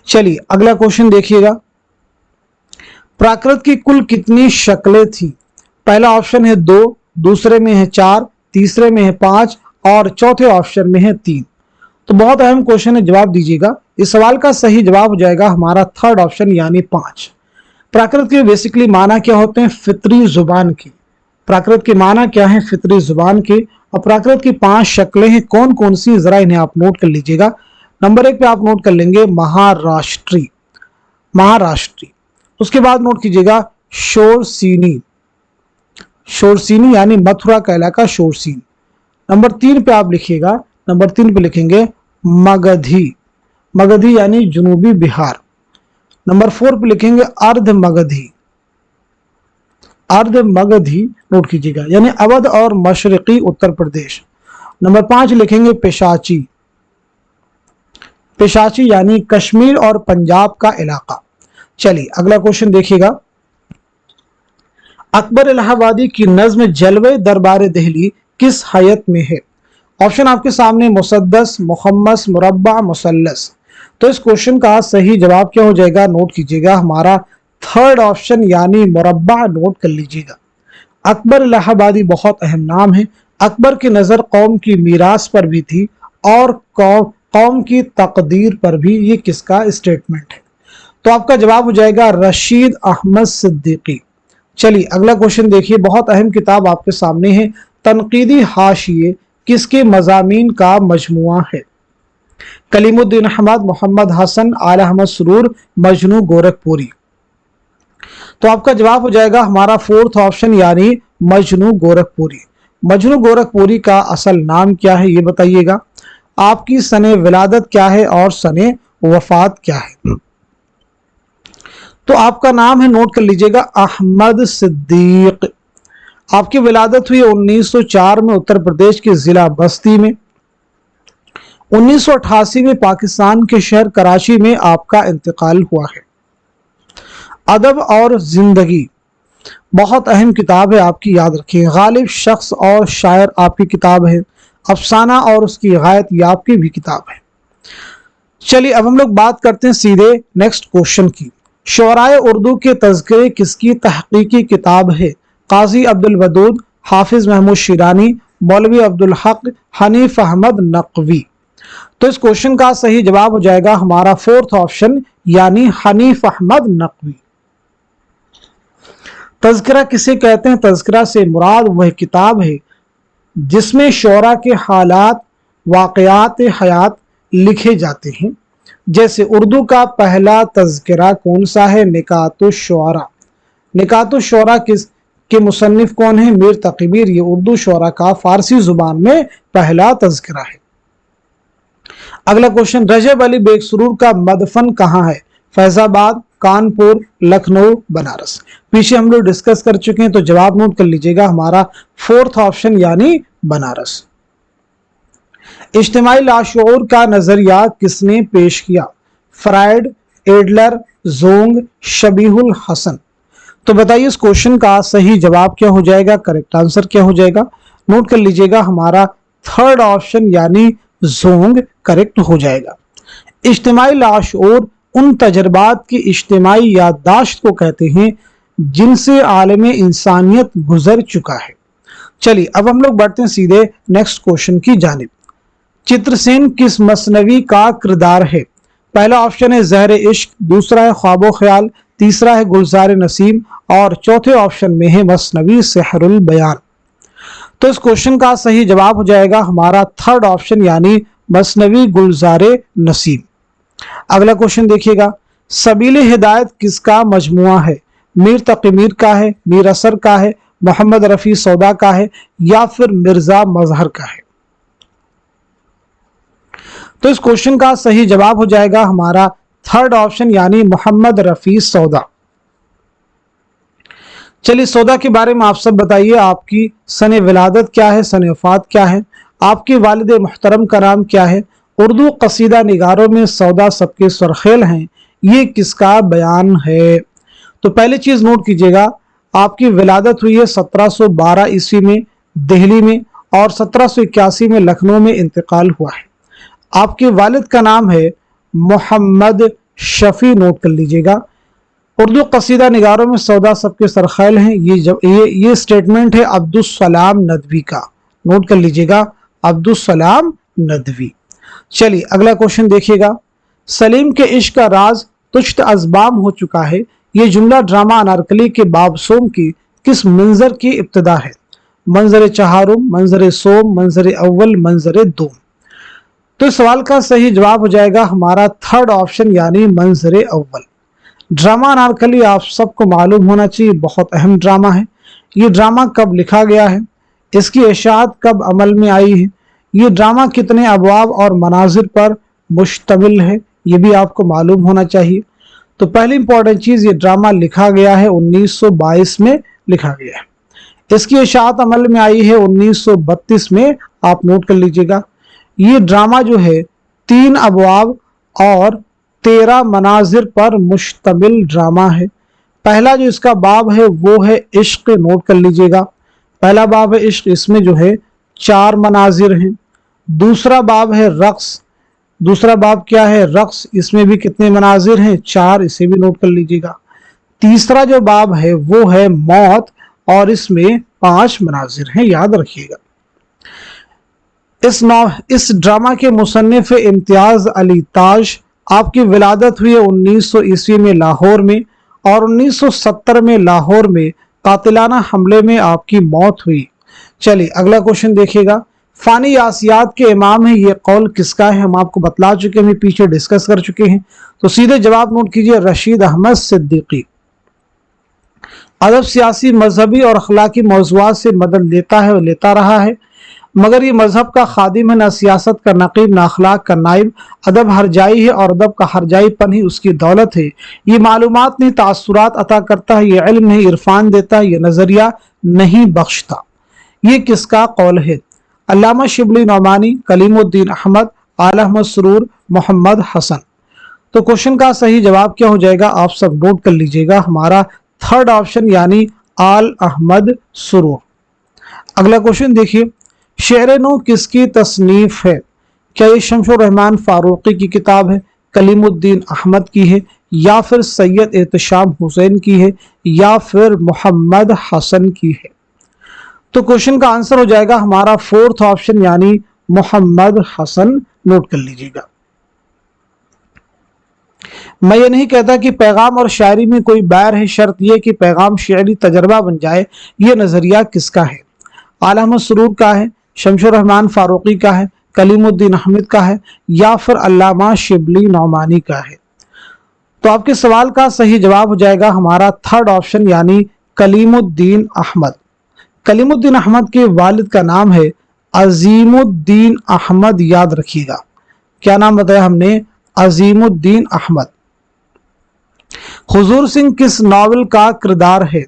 चलिए अगला क्वेश्चन देखिएगा, प्राकृत की कुल कितनी शक्लें थी। पहला ऑप्शन है 2, दूसरे में है 4, तीसरे में है 5 और चौथे ऑप्शन में है 3। तो बहुत अहम क्वेश्चन है, जवाब दीजिएगा। इस सवाल का सही जवाब हो जाएगा हमारा थर्ड ऑप्शन यानी 5। प्राकृत के बेसिकली माना क्या होते हैं, फितरी जुबान की। प्राकृत के माना क्या है, फितरी जुबान के। और प्राकृत की 5 शक्लें हैं, कौन कौन सी, जरा इन्हें आप नोट कर लीजिएगा। नंबर 1 पे आप नोट कर लेंगे महाराष्ट्री, महाराष्ट्री। उसके बाद नोट कीजिएगा शोरसीनी, शोरसीनी यानी मथुरा का इलाका शोरसीन। नंबर 3 पे आप लिखिएगा, नंबर 3 पे लिखेंगे मगधी, मगधी यानी जनूबी बिहार। नंबर 4 पे लिखेंगे अर्ध मगधी, अर्ध मगधी नोट कीजिएगा यानी अवध और मशरकी उत्तर प्रदेश। नंबर 5 लिखेंगे पेशाची, पेशाची यानी कश्मीर और पंजाब का इलाका। चलिए अगला क्वेश्चन देखिएगा, अकबर इलाहाबादी की नज्म जलवे दरबार दिल्ली किस हैयत में है। ऑप्शन आपके सामने, मुसद्दस, मुखम्मस, मुरब्बा, मुसल्लस। तो इस क्वेश्चन का सही जवाब क्या हो जाएगा, नोट कीजिएगा, हमारा थर्ड ऑप्शन यानी मुरब्बा। नोट कर लीजिएगा। अकबर इलाहाबादी बहुत अहम नाम है। अकबर की नज़र कौम की मीरास पर भी थी और कौम की तकदीर पर भी। ये किसका स्टेटमेंट है? तो आपका जवाब हो जाएगा रशीद अहमद सिद्दीकी। चलिए अगला क्वेश्चन देखिए, बहुत अहम किताब आपके सामने है। तनकीदी हाशिये किसके मज़ामीन का मजमुआ है? कलीमुद्दीन अहमद, मोहम्मद हसन, आला अहमद सुरूर, मजनू गोरखपुरी। तो आपका जवाब हो जाएगा हमारा फोर्थ ऑप्शन यानी मजनू गोरखपुरी। मजनू गोरखपुरी का असल नाम क्या है ये बताइएगा। आपकी सने विलादत क्या है और सने वफात क्या है? तो आपका नाम है, नोट कर लीजिएगा, अहमद सिद्दीक। आपकी विलादत हुई 1904 में उत्तर प्रदेश के जिला बस्ती में। 1988 में पाकिस्तान के शहर कराची में आपका इंतकाल हुआ है। अदब और जिंदगी बहुत अहम किताब है आपकी, याद रखिए। गालिब शख्स और शायर आपकी किताब है। अफसाना और उसकी गायत ये आपकी भी किताब है। चलिए अब हम लोग बात करते हैं सीधे नेक्स्ट क्वेश्चन की। शुअराए उर्दू के तज़किरे किसकी तहकीकी किताब है? काजी अब्दुल वदूद, हाफिज महमूद शिरानी, मौलवी अब्दुल हक, हनीफ अहमद नकवी। तो इस क्वेश्चन का सही जवाब हो जाएगा हमारा फोर्थ ऑप्शन यानी हनीफ अहमद नकवी। तज़किरा किसे कहते हैं? तज़किरा से मुराद वह किताब है जिसमें शोरा के हालात, वाक़यात हयात लिखे जाते हैं। जैसे उर्दू का पहला तज़किरा कौन सा है? निकातुश्शुअरा। निकातुश्शुअरा के मुसन्निफ कौन है? मीर तकी मीर। ये उर्दू शुअरा का फारसी जुबान में पहला तज़किरा है। अगला क्वेश्चन, रजब अली बेग सुरूर का मदफन कहाँ है? फैजाबाद, कानपुर, लखनऊ, बनारस। पीछे हम लोग डिस्कस कर चुके हैं, तो जवाब नोट कर लीजिएगा हमारा फोर्थ ऑप्शन यानी बनारस। इज्तिमाई लाशऊर का नजरिया किसने पेश किया? Freud, Adler, Jung, Shabihul Hasan. तो बताइए इस क्वेश्चन का सही जवाब क्या हो जाएगा? करेक्ट आंसर क्या हो जाएगा? नोट कर लीजिएगा हमारा थर्ड ऑप्शन यानी जोंग करेक्ट हो जाएगा। इज्तिमाई लाशऊर उन तजर्बात की इज्तिमाई याददाश्त को कहते हैं जिनसे आलम इंसानियत गुजर चुका है। चलिए अब हम लोग बढ़ते हैं सीधे नेक्स्ट क्वेश्चन की जानिब। चित्रसेन किस मसनवी का किरदार है? पहला ऑप्शन है ज़हर इश्क, दूसरा है ख्वाबो ख्याल, तीसरा है गुलजार नसीम और चौथे ऑप्शन में है मसनवी सेहरुल बयान। तो इस क्वेश्चन का सही जवाब हो जाएगा हमारा थर्ड ऑप्शन यानी मसनवी गुलजार नसीम। अगला क्वेश्चन देखिएगा, सबील हिदायत किसका मजमुआ है? मीर तकी मीर का है, मीर असर का है, मोहम्मद रफी सौदा का है या फिर मिर्जा मजहर का है? तो इस क्वेश्चन का सही जवाब हो जाएगा हमारा थर्ड ऑप्शन यानी मोहम्मद रफी सौदा। चलिए सौदा के बारे में आप सब बताइए, आपकी सने विलादत क्या है, सने वफात क्या है, आपके वालिद मुहतरम का नाम क्या है? उर्दू कसीदा निगारों में सौदा सबके सरखेल हैं, ये किसका बयान है? तो पहली चीज नोट कीजिएगा, आपकी विलादत हुई है 1712 ईस्वी में दिल्ली में और 1781 में लखनऊ में इंतकाल हुआ है। आपके वालिद का नाम है मोहम्मद शफी, नोट कर लीजिएगा। उर्दू कसीदा निगारों में सौदा सबके सरखेल हैं, ये स्टेटमेंट है अब्दुस्सलाम नदवी का, नोट कर लीजिएगा अब्दुस्सलाम नदवी। चलिए अगला क्वेश्चन देखिएगा, सलीम के इश्क का राज तुश्त अज़बाम हो चुका है, ये जुमला ड्रामा अनारकली के बाबसोम की किस मंजर की इब्तिदा है? मंजर चहारुम, मंजर सोम, मंजर अव्वल, मंजर दोम। तो इस सवाल का सही जवाब हो जाएगा हमारा थर्ड ऑप्शन यानी मंजर अव्वल। ड्रामा अनारकली आप सबको मालूम होना चाहिए, बहुत अहम ड्रामा है। ये ड्रामा कब लिखा गया है? इसकी इशाअत कब अमल में आई है? ये ड्रामा कितने अबवाब और मनाजिर पर मुश्तमिल है? ये भी आपको मालूम होना चाहिए। तो पहली इंपॉर्टेंट चीज, ये ड्रामा लिखा गया है 1922 में लिखा गया है। इसकी इशाअत अमल में आई है 1932 में, आप नोट कर लीजिएगा। ये ड्रामा जो है 3 अबवाब और 13 मनाजिर पर मुश्तमिल ड्रामा है। पहला जो इसका बाब है वो है इश्क, नोट कर लीजिएगा। पहला बाब है इश्क, इसमें जो है 4 मनाजिर हैं। दूसरा बाब है रक्स, दूसरा बाब क्या है? रक्स, इसमें भी कितने मनाजिर हैं? 4, इसे भी नोट कर लीजिएगा। तीसरा जो बाब है वो है मौत और इसमें 5 मनाजिर हैं, याद रखिएगा। इस ड्रामा के मुसन्निफ इम्तियाज अली ताज, आपकी विलादत हुई है 1900 ईस्वी में लाहौर में, और 1970 में लाहौर में कातिलाना हमले में आपकी मौत हुई। चलिए अगला क्वेश्चन देखिएगा। फानी यासियात के इमाम है, ये कौल किसका है? हम आपको बतला चुके हैं, पीछे डिस्कस कर चुके हैं, तो सीधे जवाब नोट कीजिए, रशीद अहमद सिद्दीकी। अदब सियासी, मजहबी और अखलाकी मौज़ूआत से मदद लेता है और लेता रहा है, मगर ये मजहब का खादिम है, ना सियासत का नकीब, ना अखलाक का नाइब। अदब हरजाई है और अदब का हरजाईपन ही उसकी दौलत है। ये मालूमात नहीं तासुरात अता करता है, ये इल्म नहीं इरफान देता, ये नजरिया नहीं बख्शता। ये किसका कौल है? अल्लामा शिबली नौमानी, कलीमुद्दीन अहमद, आला अहमद सुरूर, मोहम्मद हसन। तो क्वेश्चन का सही जवाब क्या हो जाएगा? आप सब नोट कर लीजिएगा, हमारा थर्ड ऑप्शन यानी आल अहमद सुरूर। अगला क्वेश्चन देखिए, शेर नो किसकी तसनीफ है? क्या ये शमशुर रहमान फारूकी की किताब है, कलीमुद्दीन अहमद की है, या फिर सैयद एहतशाम हुसैन की है, या फिर मोहम्मद हसन की है? तो क्वेश्चन का आंसर हो जाएगा हमारा फोर्थ ऑप्शन यानी मोहम्मद हसन। नोट कर लीजिएगा। मैं ये नहीं कहता कि पैगाम और शायरी में कोई बैर है, शर्त यह कि पैगाम शायरी तजर्बा बन जाए। ये नजरिया किसका है? आला अहमद सुरूर का है, शमशुर रहमान फारूकी का है, कलीमुद्दीन अहमद का है, या फिर अल्लामा शिबली नौमानी का है? तो आपके सवाल का सही जवाब हो जाएगा हमारा थर्ड ऑप्शन यानी कलीमुद्दीन अहमद। कलीमुद्दीन अहमद के वालिद का नाम है अजीमुद्दीन अहमद, याद रखिएगा। क्या नाम बताया हमने? अजीमुद्दीन अहमद। हुजूर सिंह किस नॉवेल का किरदार है?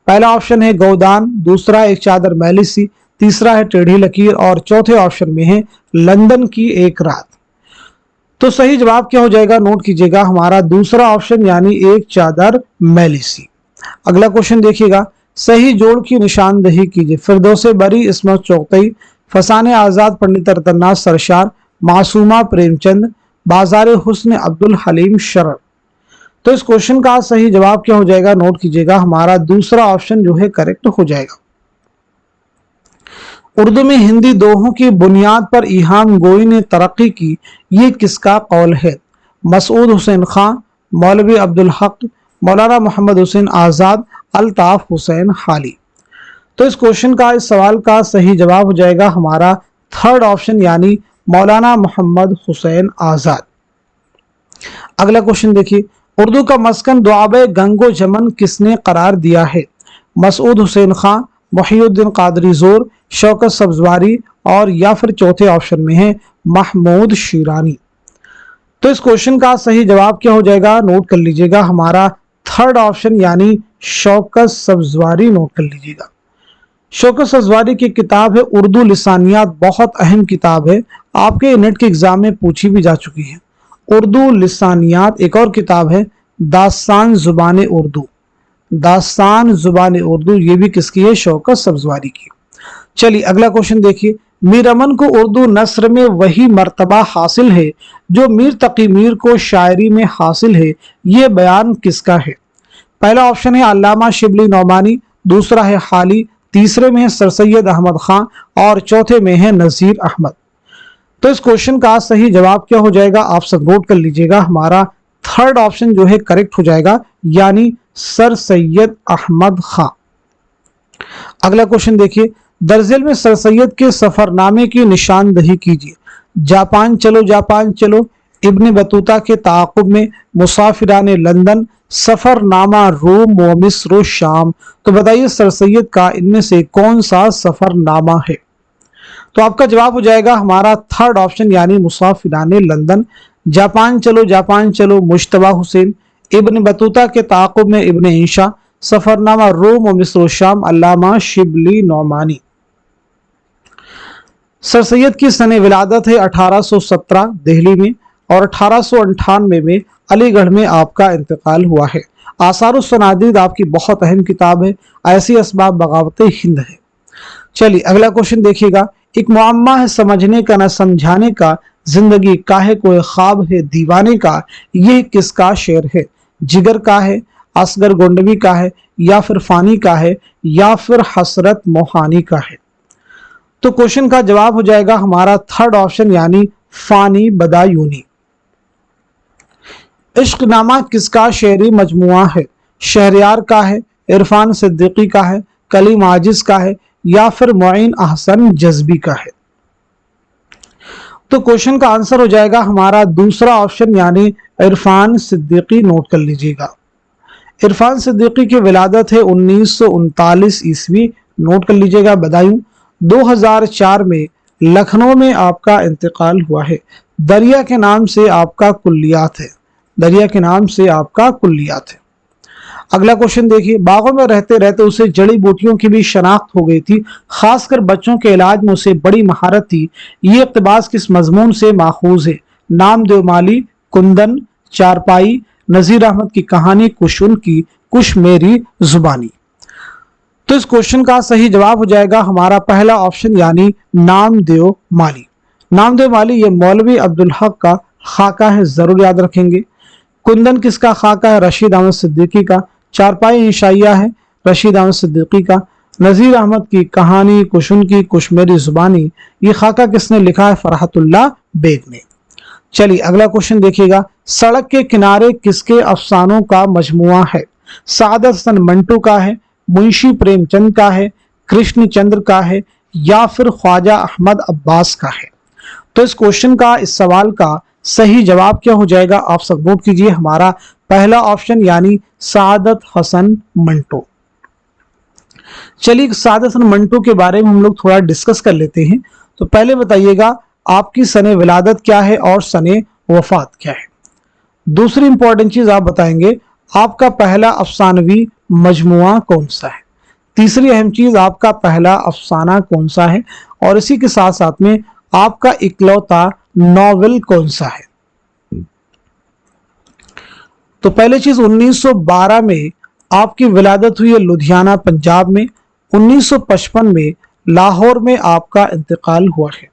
पहला ऑप्शन है गोदान, दूसरा एक चादर मैली सी, तीसरा है टेढ़ी लकीर, और चौथे ऑप्शन में है लंदन की एक रात। तो सही जवाब क्या हो जाएगा? नोट कीजिएगा, हमारा दूसरा ऑप्शन यानी एक चादर मैली सी। अगला क्वेश्चन देखिएगा, सही जोड़ की निशानदही कीजिए। फिरदौसे बरी इस्मत चौकतई, फसाने आजाद पंडित रतननाथ सरशार, मासूमा प्रेमचंद, बाजार हुस्न अब्दुल हलीम शरण। तो इस क्वेश्चन का सही जवाब क्या हो जाएगा? नोट कीजिएगा, हमारा दूसरा ऑप्शन जो है करेक्ट हो जाएगा। उर्दू में हिंदी दोहों की बुनियाद पर इहाम गोई ने तरक्की की, ये किसका कौल है? मसूद हुसैन खां, मौलवी अब्दुल हक, मौलाना मोहम्मद हुसैन आजाद, अल्ताफ हुसैन हाली। तो इस क्वेश्चन का, इस सवाल का सही जवाब हो जाएगा हमारा थर्ड ऑप्शन यानी मौलाना मोहम्मद हुसैन आजाद। अगला क्वेश्चन देखिए, उर्दू का मस्कन दुआबे गंगो जमन किसने करार दिया है? मसूद हुसैन खां, मुहिउद्दीन कादरी जोर, शौकत सब्जवारी, और या फिर चौथे ऑप्शन में है महमूद शिरानी। तो इस क्वेश्चन का सही जवाब क्या हो जाएगा? नोट कर लीजिएगा, हमारा थर्ड ऑप्शन यानी शौकत सब्जवारी। नोट कर लीजिएगा, शौकत सब्जवारी की किताब है उर्दू लिसानियात, बहुत अहम किताब है, आपके नेट के एग्जाम में पूछी भी जा चुकी है। उर्दू लिसानियात। एक और किताब है दास्तान जुबान उर्दू, दास्तान जुबान उर्दू, ये भी किसकी है? शौकत सब्जवारी की। चलिए अगला क्वेश्चन देखिए, मीर अमन को उर्दू नस्र में वही मर्तबा हासिल है जो मीर तकी मीर को शायरी में हासिल है, ये बयान किसका है? पहला ऑप्शन है अल्लामा शिबली नौमानी, दूसरा है हाली, तीसरे में है सर सैयद अहमद खां, और चौथे में है नजीर अहमद। तो इस क्वेश्चन का सही जवाब क्या हो जाएगा? आप सब नोट कर लीजिएगा, हमारा थर्ड ऑप्शन जो है करेक्ट हो जाएगा, यानी सर सैयद अहमद खां। अगला क्वेश्चन देखिए, दर्जेल में सर सैयद के सफरनामे की निशानदही कीजिए। जापान चलो जापान चलो, इब्न बतूता के ताक़ुब में, मुसाफिराने लंदन, सफरनामा रोम व मिस्र शाम। तो बताइए सर सैयद का इनमें से कौन सा सफरनामा है? तो आपका जवाब हो जाएगा हमारा थर्ड ऑप्शन यानी मुसाफिराने लंदन। जापान चलो मुश्तबा हुसैन, इब्न बतूता के ताक़ुब में इब्न इंशा, सफरनामा रोम व मिस्र शाम अल्लामा शिबली नौमानी। सर सैयद की सने विलादत है 1817 दिल्ली में, और 1898 में अलीगढ़ में आपका इंतकाल हुआ है। आसार सनादीद आपकी बहुत अहम किताब है, ऐसी असबाब बगावत हिंद है। चलिए अगला क्वेश्चन देखिएगा, एक मुअम्मा है समझने का न समझाने का, जिंदगी काहे कोई ख्वाब है दीवाने का, ये किसका शेर है? जिगर का है, असगर गोंडवी का है, या फिर फानी का है या फिर हसरत मोहानी का है। तो क्वेश्चन का जवाब हो जाएगा हमारा थर्ड ऑप्शन यानी फानी बदायूनी। इश्कनामा किसका शेरी मजमुआ है? शहरयार का है, इरफान सिद्दीकी का है, कलीम आजिज का है या फिर मुईन अहसन जज्बी का है। तो क्वेश्चन का आंसर हो जाएगा हमारा दूसरा ऑप्शन यानी इरफान सिद्दीकी। नोट कर लीजिएगा, इरफान सिद्दीकी की विलादत है 1939 ईस्वी। नोट कर लीजिएगा। बदायूं 2004 में लखनऊ में आपका इंतकाल हुआ है। दरिया के नाम से आपका कुल्लियात है, दरिया के नाम से आपका कुल्लियात है। अगला क्वेश्चन देखिए, बागों में रहते रहते उसे जड़ी बूटियों की भी शनाख्त हो गई थी, खासकर बच्चों के इलाज में उसे बड़ी महारत थी। ये इक़्तिबास किस मजमून से माखूज है? नामदेव माली, कुंदन, चारपाई, नजीर अहमद की कहानी, कुछ उनकी, कुछ मेरी जुबानी। तो इस क्वेश्चन का सही जवाब हो जाएगा हमारा पहला ऑप्शन यानी नामदेव माली। नामदेव माली ये मौलवी अब्दुल हक का खाका है, जरूर याद रखेंगे। कुंदन किसका खाका है? रशीद अहमद सिद्दीकी का। चारपाई इंशाइया है रशीद अहमद सिद्दीकी का। नजीर अहमद की कहानी, कुछ उनकी, कुछ मेरी जुबानी, ये खाका किसने लिखा है? फरहतुल्लाह बेग ने। चलिए अगला क्वेश्चन देखिएगा, सड़क के किनारे किसके अफसानों का मजमुआ है? सादत हसन मंटू का है, मुंशी प्रेमचंद का है, कृष्ण चंद्र का है या फिर ख्वाजा अहमद अब्बास का है। तो इस क्वेश्चन का, इस सवाल का सही जवाब क्या हो जाएगा? आप सब नोट कीजिए, हमारा पहला ऑप्शन यानी सादत हसन मंटू। चलिए सादत हसन मंटू के बारे में हम लोग थोड़ा डिस्कस कर लेते हैं। तो पहले बताइएगा आपकी सने विलादत क्या है और सने वफात क्या है। दूसरी इंपॉर्टेंट चीज आप बताएंगे आपका पहला अफसानवी मजमुआ कौन सा है। तीसरी अहम चीज आपका पहला अफसाना कौन सा है और इसी के साथ साथ में आपका इकलौता नॉवेल कौन सा है। तो पहली चीज 1912 में आपकी विलादत हुई है लुधियाना पंजाब में। 1955 में लाहौर में आपका इंतकाल हुआ है।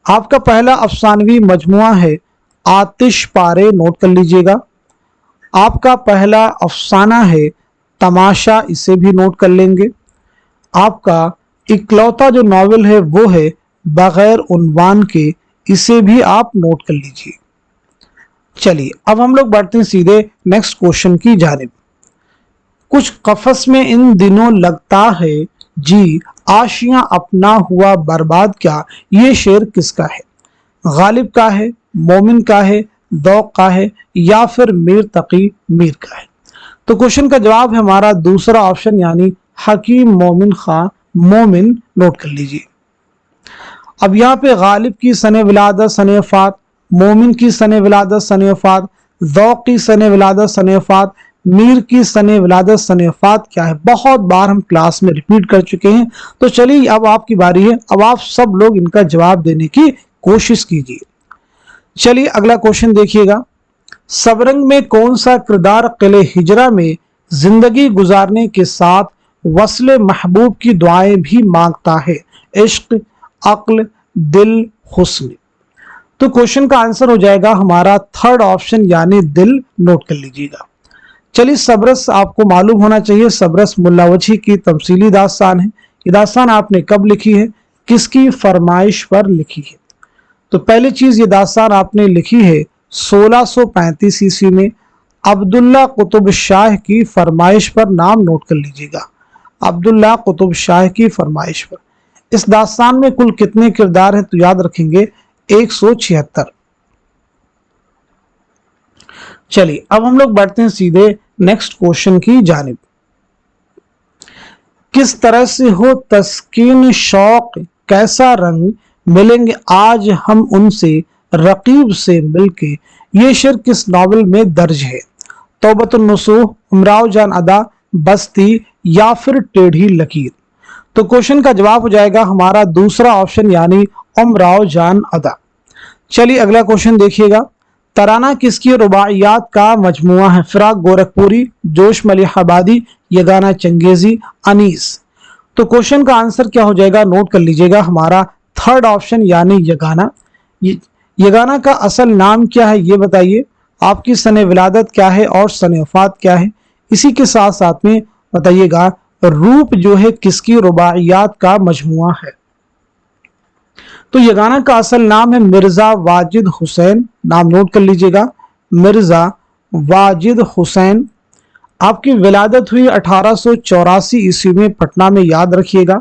आपका पहला अफसानवी मजमुआ है आतिश पारे। नोट कर लीजिएगा। आपका पहला अफसाना है तमाशा, इसे भी नोट कर लेंगे। आपका इकलौता जो नॉवेल है वो है बगैर उन्वान के, इसे भी आप नोट कर लीजिए। चलिए अब हम लोग बढ़ते हैं सीधे नेक्स्ट क्वेश्चन की जानिब। कुछ कफस में इन दिनों लगता है जी, आशियां अपना हुआ बर्बाद क्या, ये शेर किसका है? गालिब का है, मोमिन का है, दौक का है या फिर मीर तकी मीर का है। तो क्वेश्चन का जवाब है हमारा दूसरा ऑप्शन यानी हकीम मोमिन खां मोमिन। नोट कर लीजिए। अब यहाँ पे गालिब की सने विलादत सने वफात, मोमिन की सने विलादत सने वफात, दौक की सने विलादत सने वफात, मीर की सने विलादत सने वफात क्या है, बहुत बार हम क्लास में रिपीट कर चुके हैं। तो चलिए अब आपकी बारी है, अब आप सब लोग इनका जवाब देने की कोशिश कीजिए। चलिए अगला क्वेश्चन देखिएगा, सबरंग में कौन सा किरदार किले हिजरा में जिंदगी गुजारने के साथ वस्ले महबूब की दुआएं भी मांगता है? इश्क, अक्ल, दिल, हुस्न। तो क्वेश्चन का आंसर हो जाएगा हमारा थर्ड ऑप्शन यानी दिल। नोट कर लीजिएगा। चलिए सबरस आपको मालूम होना चाहिए, सबरस मुल्ला वजी की तमसीली दास्तान है। ये दास्तान आपने कब लिखी है, किसकी फरमाइश पर लिखी है? तो पहली चीज ये दास्तान आपने लिखी है 1635 ईस्वी में अब्दुल्ला कुतुब शाह की फरमाइश पर। नाम नोट कर लीजिएगा, अब्दुल्ला कुतुब शाह की फरमाइश पर। इस दास्तान में कुल कितने किरदार हैं? तो याद रखेंगे 176। चलिए अब हम लोग बढ़ते हैं सीधे नेक्स्ट क्वेश्चन की जानिब। किस तरह से हो तस्कीन शौक, कैसा रंग मिलेंगे आज हम उनसे रकीब से मिलके, ये शेर किस नॉवेल में दर्ज है? तौबतुन नसूह, उमराव जान अदा, बस्ती या फिर टेढ़ी लकीर। तो क्वेश्चन का जवाब हो जाएगा हमारा दूसरा ऑप्शन यानी उमराव जान अदा। चलिए अगला क्वेश्चन देखिएगा, तराना किसकी रुबाइयात का मजमुआ है? फिराक गोरखपुरी, जोश मलिहाबादी, यगाना चंगेजी, अनीस। तो क्वेश्चन का आंसर क्या हो जाएगा? नोट कर लीजिएगा, हमारा थर्ड ऑप्शन यानी यगाना। यगाना का असल नाम क्या है ये बताइए, आपकी सने विलादत क्या है और सने वफात क्या है? इसी के साथ साथ में बताइएगा रूप जो है किसकी रुबाइयात का मजमुआ है? तो ये गाना का असल नाम है मिर्जा वाजिद हुसैन, नाम नोट कर लीजिएगा, मिर्जा वाजिद हुसैन। आपकी विलादत हुई 1884 ईस्वी में पटना में, याद रखिएगा।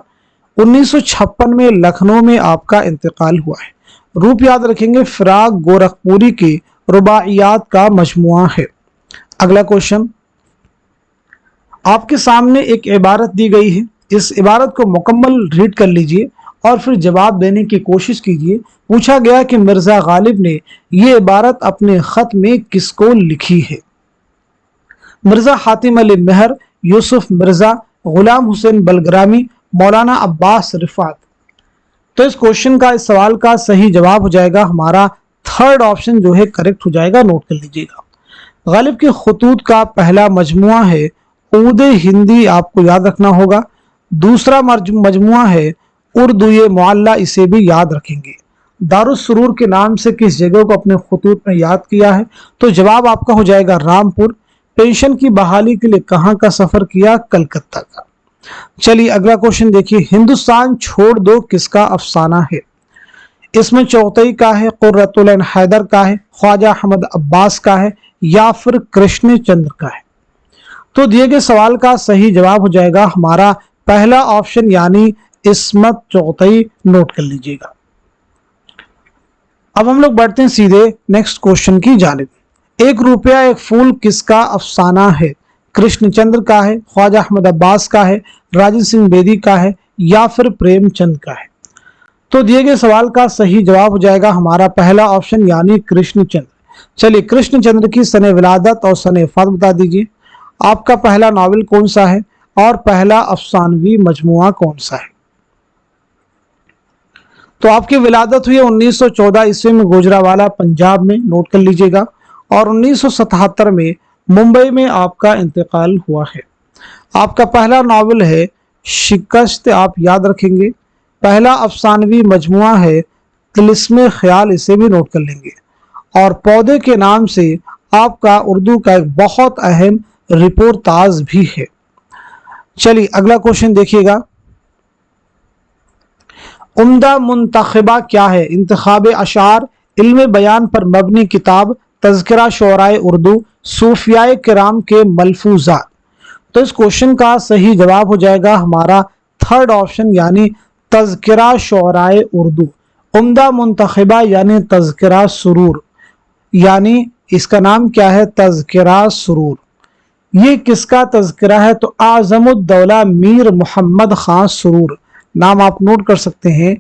1956 में लखनऊ में आपका इंतकाल हुआ है। रूप याद रखेंगे फिराक गोरखपुरी की रुबाइयात का मजमुआ है। अगला क्वेश्चन, आपके सामने एक इबारत दी गई है, इस इबारत को मुकम्मल रीड कर लीजिए और फिर जवाब देने की कोशिश कीजिए। पूछा गया कि मिर्जा गालिब ने ये इबारत अपने खत में किसको लिखी है? मिर्जा हातिम अली मेहर, यूसुफ मिर्जा, गुलाम हुसैन बलग्रामी, मौलाना अब्बास रिफात। तो इस क्वेश्चन का, इस सवाल का सही जवाब हो जाएगा हमारा थर्ड ऑप्शन जो है करेक्ट हो जाएगा, नोट कर लीजिएगा। गालिब के खतूत का पहला मजमुआ है ऊद हिंदी, आपको याद रखना होगा। दूसरा मजमुआ है उर्दू मुअल्ला, इसे भी याद रखेंगे। दारुस सुरूर के नाम से किस जगह को अपने खतूत में याद किया है? तो जवाब आपका हो जाएगा रामपुर। पेंशन की बहाली के लिए कहाँ का सफर किया? कलकत्ता का। चलिए अगला क्वेश्चन देखिए, हिंदुस्तान छोड़ दो किसका अफसाना है? इसमें चौथई का है, कुर्रतुल ऐन हैदर का है, ख्वाजा अहमद अब्बास का है, या फिर कृष्ण चंद्र का है? तो दिए गए सवाल का सही जवाब हो जाएगा हमारा पहला ऑप्शन यानी इस्मत चौथई, नोट कर लीजिएगा। अब हम लोग बढ़ते हैं सीधे नेक्स्ट क्वेश्चन की जानिब। 1 रुपया 1 फूल किसका अफसाना है? कृष्णचंद्र का है, ख्वाजा अहमद अब्बास का है, राजेंद्र सिंह बेदी का है, या फिर प्रेमचंद का है? तो दिए गए सवाल का सही जवाब हो जाएगा हमारा पहला ऑप्शन यानी कृष्णचंद्र। चलिए कृष्णचंद्र की सने विलादत और सने वफात बता दीजिए। आपका पहला नावल कौन सा है और पहला अफसानवी मजमुआ कौन सा है? तो आपकी विलादत हुई 1914 ईस्वी में गुजरावाला पंजाब में, नोट कर लीजिएगा, और 1977 में मुंबई में आपका इंतकाल हुआ है। आपका पहला नावल है शिकस्त, आप याद रखेंगे। पहला अफसानवी मजमुआ है तिलिस्मे ख्याल, इसे भी नोट कर लेंगे। और पौधे के नाम से आपका उर्दू का एक बहुत अहम रिपोर्टाज भी है। चलिए अगला क्वेश्चन देखिएगा, उम्दा मुंतखबा क्या है? इंतखाब अशार, इल्म बयान पर मबनी किताब, तज़किरा शोराए उर्दू, सूफियाए किराम के मलफूजात। तो इस क्वेश्चन का सही जवाब हो जाएगा हमारा थर्ड ऑप्शन यानी तज़किरा शोराए उर्दू। उम्दा मुंतखबा यानी तज़किरा सुरूर, यानी इसका नाम क्या है? तज़किरा सुरूर। ये किसका तज़किरा है? तो आज़मुद्दौला मीर मोहम्मद खान सुरूर, नाम आप नोट कर सकते हैं,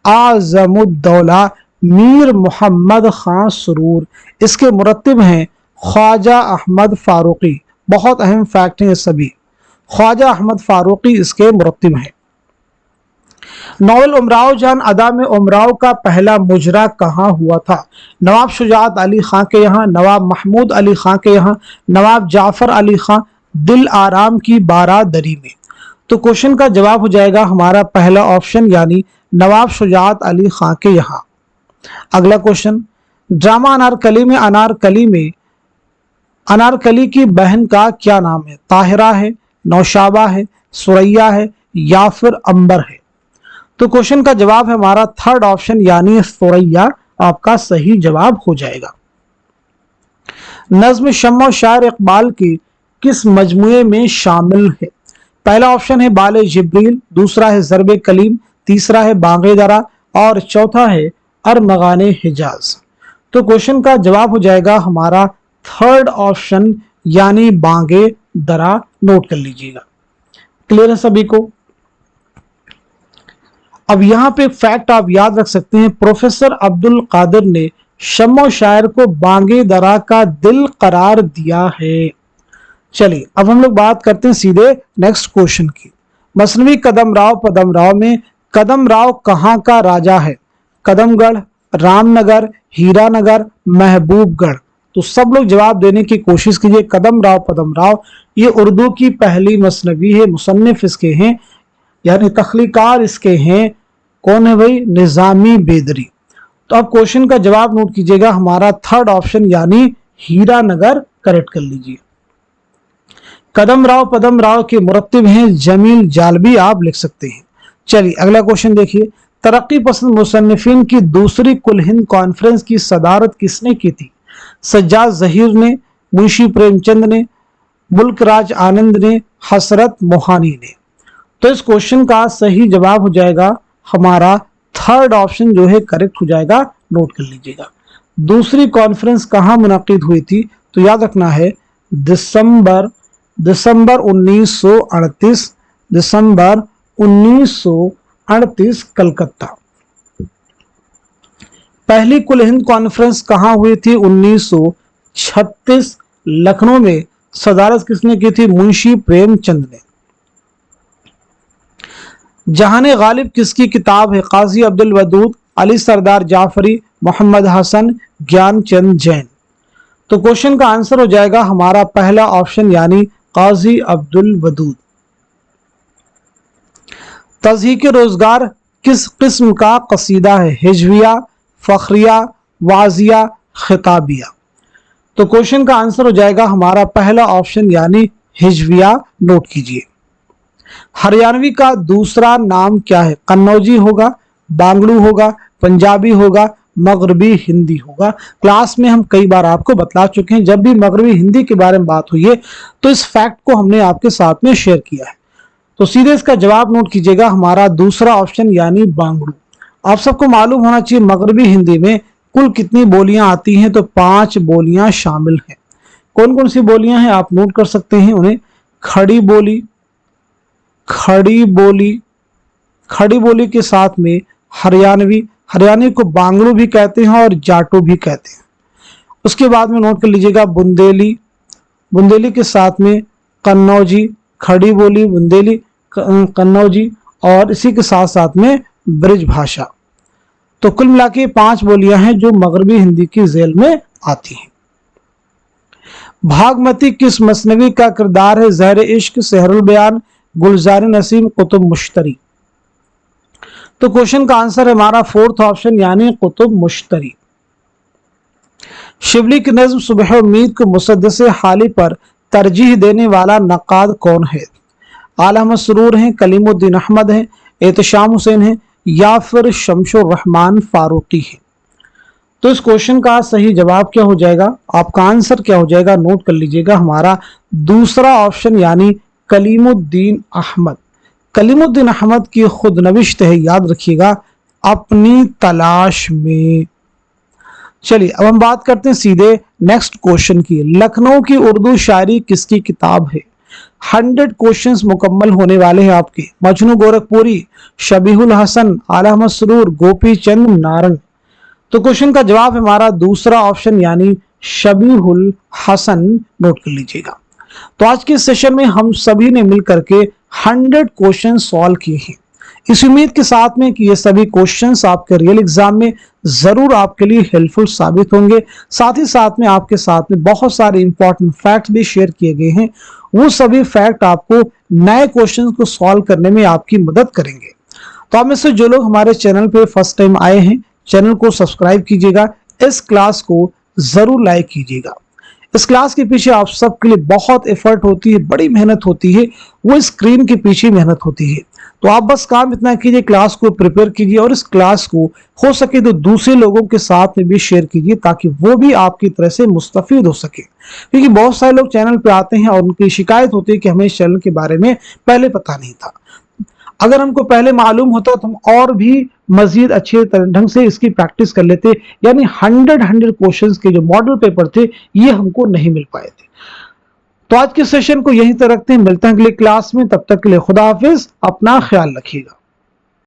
आज़मुद्दौला मीर मोहम्मद खान सुरूर। इसके मुरत्तिब हैं ख्वाजा अहमद फारूकी। बहुत अहम फैक्ट हैं सभी, ख्वाजा अहमद फारूकी इसके मुरत्तिब हैं। नॉवल उमराव जान अदा में उमराव का पहला मुजरा कहाँ हुआ था? नवाब शुजात अली खां के यहाँ, नवाब महमूद अली खां के यहाँ, नवाब जाफर अली खां दिल आराम की बारादरी में। तो क्वेश्चन का जवाब हो जाएगा हमारा पहला ऑप्शन यानी नवाब शुजात अली खां के यहाँ। अगला क्वेश्चन, ड्रामा अनारकली में अनारकली की बहन का क्या नाम है? ताहिरा है, नौशाबा है, सुरैया है, या फिर अंबर है? तो क्वेश्चन का जवाब है हमारा थर्ड ऑप्शन यानी सुरैया, आपका सही जवाब हो जाएगा। नज्म शम्म शायर इकबाल की किस मजमुए में शामिल है? पहला ऑप्शन है बाले जिब्रील, दूसरा है ज़रबे कलीम, तीसरा है बांगे दरा, और चौथा है अरमगाने हिजाज। तो क्वेश्चन का जवाब हो जाएगा हमारा थर्ड ऑप्शन यानी बांगे दरा, नोट कर लीजिएगा। क्लियर है सभी को? अब यहां पे फैक्ट आप याद रख सकते हैं, प्रोफेसर अब्दुल कादिर ने शम्मो शायर को बांगे दरा का दिल करार दिया है। चलिए अब हम लोग बात करते हैं सीधे नेक्स्ट क्वेश्चन की। मसनवी कदमराव पदमराव में कदमराव कहाँ का राजा है? कदमगढ़, रामनगर, हीरानगर, महबूबगढ़। तो सब लोग जवाब देने की कोशिश कीजिए। कदमराव पदमराव ये उर्दू की पहली मसनवी है, मुसन्निफ इसके हैं यानी तख्लीकार इसके हैं कौन है भाई? निजामी बेदरी। तो अब क्वेश्चन का जवाब नोट कीजिएगा, हमारा थर्ड ऑप्शन यानी हीरानगर करेक्ट कर लीजिए। कदम राव पदम राव के मुरत्तिब हैं जमील जालबी, आप लिख सकते हैं। चलिए अगला क्वेश्चन देखिए, तरक्की पसंद मुसन्निफिन की दूसरी कुल हिंद कॉन्फ्रेंस की सदारत किसने की थी? सज्जाद जहीर ने, मुंशी प्रेमचंद ने, मुल्क राज आनंद ने, हसरत मोहानी ने। तो इस क्वेश्चन का सही जवाब हो जाएगा हमारा थर्ड ऑप्शन जो है करेक्ट हो जाएगा, नोट कर लीजिएगा। दूसरी कॉन्फ्रेंस कहाँ मुनाकिद हुई थी? तो याद रखना है दिसंबर 1938, दिसंबर 1938 कलकत्ता। पहली कुल हिंद कॉन्फ्रेंस कहाँ हुई थी? 1936 लखनऊ में। सदारत किसने की थी? मुंशी प्रेमचंद ने। जहाने गालिब किसकी किताब है? काजी अब्दुल वदूद, अली सरदार जाफरी, मोहम्मद हसन, ज्ञानचंद जैन। तो क्वेश्चन का आंसर हो जाएगा हमारा पहला ऑप्शन यानी काजी अब्दुल वदूद। तज़हीक रोजगार किस किस्म का कसीदा है? हिजविया, फखरिया, वाजिया, खिताबिया। तो क्वेश्चन का आंसर हो जाएगा हमारा पहला ऑप्शन यानी हिजविया, नोट कीजिए। हरियाणवी का दूसरा नाम क्या है? कन्नौजी होगा, बांगड़ू होगा, पंजाबी होगा, मगरबी हिंदी होगा। क्लास में हम कई बार आपको बतला चुके हैं, जब भी मगरबी हिंदी के बारे में बात हुई है तो इस फैक्ट को हमने आपके साथ में शेयर किया है। तो सीधे इसका जवाब नोट कीजिएगा हमारा दूसरा ऑप्शन यानी बांगड़ू। आप सबको मालूम होना चाहिए मगरबी हिंदी में कुल कितनी बोलियां आती हैं? तो 5 बोलियां शामिल हैं। कौन कौन सी बोलियां हैं आप नोट कर सकते हैं उन्हें? खड़ी बोली, खड़ी बोली, खड़ी बोली के साथ में हरियाणवी, हरियाणवी को बांगड़ू भी कहते हैं और जाटो भी कहते हैं। उसके बाद में नोट कर लीजिएगा बुंदेली, बुंदेली के साथ में कन्नौजी, खड़ी बोली, बुंदेली, कन्नौजी और इसी के साथ साथ में ब्रिज भाषा। तो कुल मिला के 5 बोलियां हैं जो मगरबी हिंदी की झेल में आती हैं। भागमती किस मसनवी का किरदार है? ज़हर इश्क, सहरुल बयान, गुलजार नसीम, कुतुब मुश्तरी। तो क्वेश्चन का आंसर है हमारा फोर्थ ऑप्शन यानी कुतुब मुश्तरी। शिबली की नज्म सुबह उम्मीद को मुसद्दस हाली पर तरजीह देने वाला नक्काद कौन है? आला मसरूर हैं, कलीमुद्दीन अहमद हैं, एहतशाम हुसैन हैं या फिर शमशुर रहमान फारूकी है। तो इस क्वेश्चन का सही जवाब क्या हो जाएगा? आपका आंसर क्या हो जाएगा? नोट कर लीजिएगा हमारा दूसरा ऑप्शन यानी कलीमुद्दीन अहमद। कलीमुद्दीन अहमद की खुद नविश्त है, याद रखिएगा, अपनी तलाश में। चलिए अब हम बात करते हैं सीधे नेक्स्ट क्वेश्चन की। लखनऊ की उर्दू शायरी किसकी किताब है? 100 क्वेश्चंस मुकम्मल होने वाले हैं आपके। मजनू गोरखपुरी, शबीहुल हसन, आला मसरूर, गोपी चंद नारंग। तो क्वेश्चन का जवाब हमारा दूसरा ऑप्शन यानी शबीहुल हसन, नोट कर लीजिएगा। तो आज के सेशन में हम सभी ने मिलकर के 100 क्वेश्चन सॉल्व किए हैं, इस उम्मीद के साथ में कि ये सभी क्वेश्चंस आपके रियल एग्जाम में जरूर आपके लिए हेल्पफुल साबित होंगे। साथ ही साथ में आपके साथ में बहुत सारे इंपॉर्टेंट फैक्ट्स भी शेयर किए गए हैं, वो सभी फैक्ट आपको नए क्वेश्चंस को सॉल्व करने में आपकी मदद करेंगे। तो आप में से जो लोग हमारे चैनल पे फर्स्ट टाइम आए हैं, चैनल को सब्सक्राइब कीजिएगा, इस क्लास को जरूर लाइक कीजिएगा। इस क्लास के पीछे आप सबके लिए बहुत एफर्ट होती है, बड़ी मेहनत होती है, वो स्क्रीन के पीछे मेहनत होती है। तो आप बस काम इतना कीजिए, क्लास को प्रिपेयर कीजिए और इस क्लास को हो सके तो दूसरे लोगों के साथ में भी शेयर कीजिए ताकि वो भी आपकी तरह से मुस्तफीद हो सके। क्योंकि बहुत सारे लोग चैनल पे आते हैं और उनकी शिकायत होती है कि हमें इस चैनल के बारे में पहले पता नहीं था। अगर हमको पहले मालूम होता तो हम और भी मजीद अच्छे ढंग से इसकी प्रैक्टिस कर लेते, यानी 100 क्वेश्चंस के जो मॉडल पेपर थे ये हमको नहीं मिल पाए थे। तो आज के सेशन को यहीं तक रखते हैं, मिलते हैं अगले क्लास में, तब तक के लिए खुदा हाफिज, अपना ख्याल रखिएगा।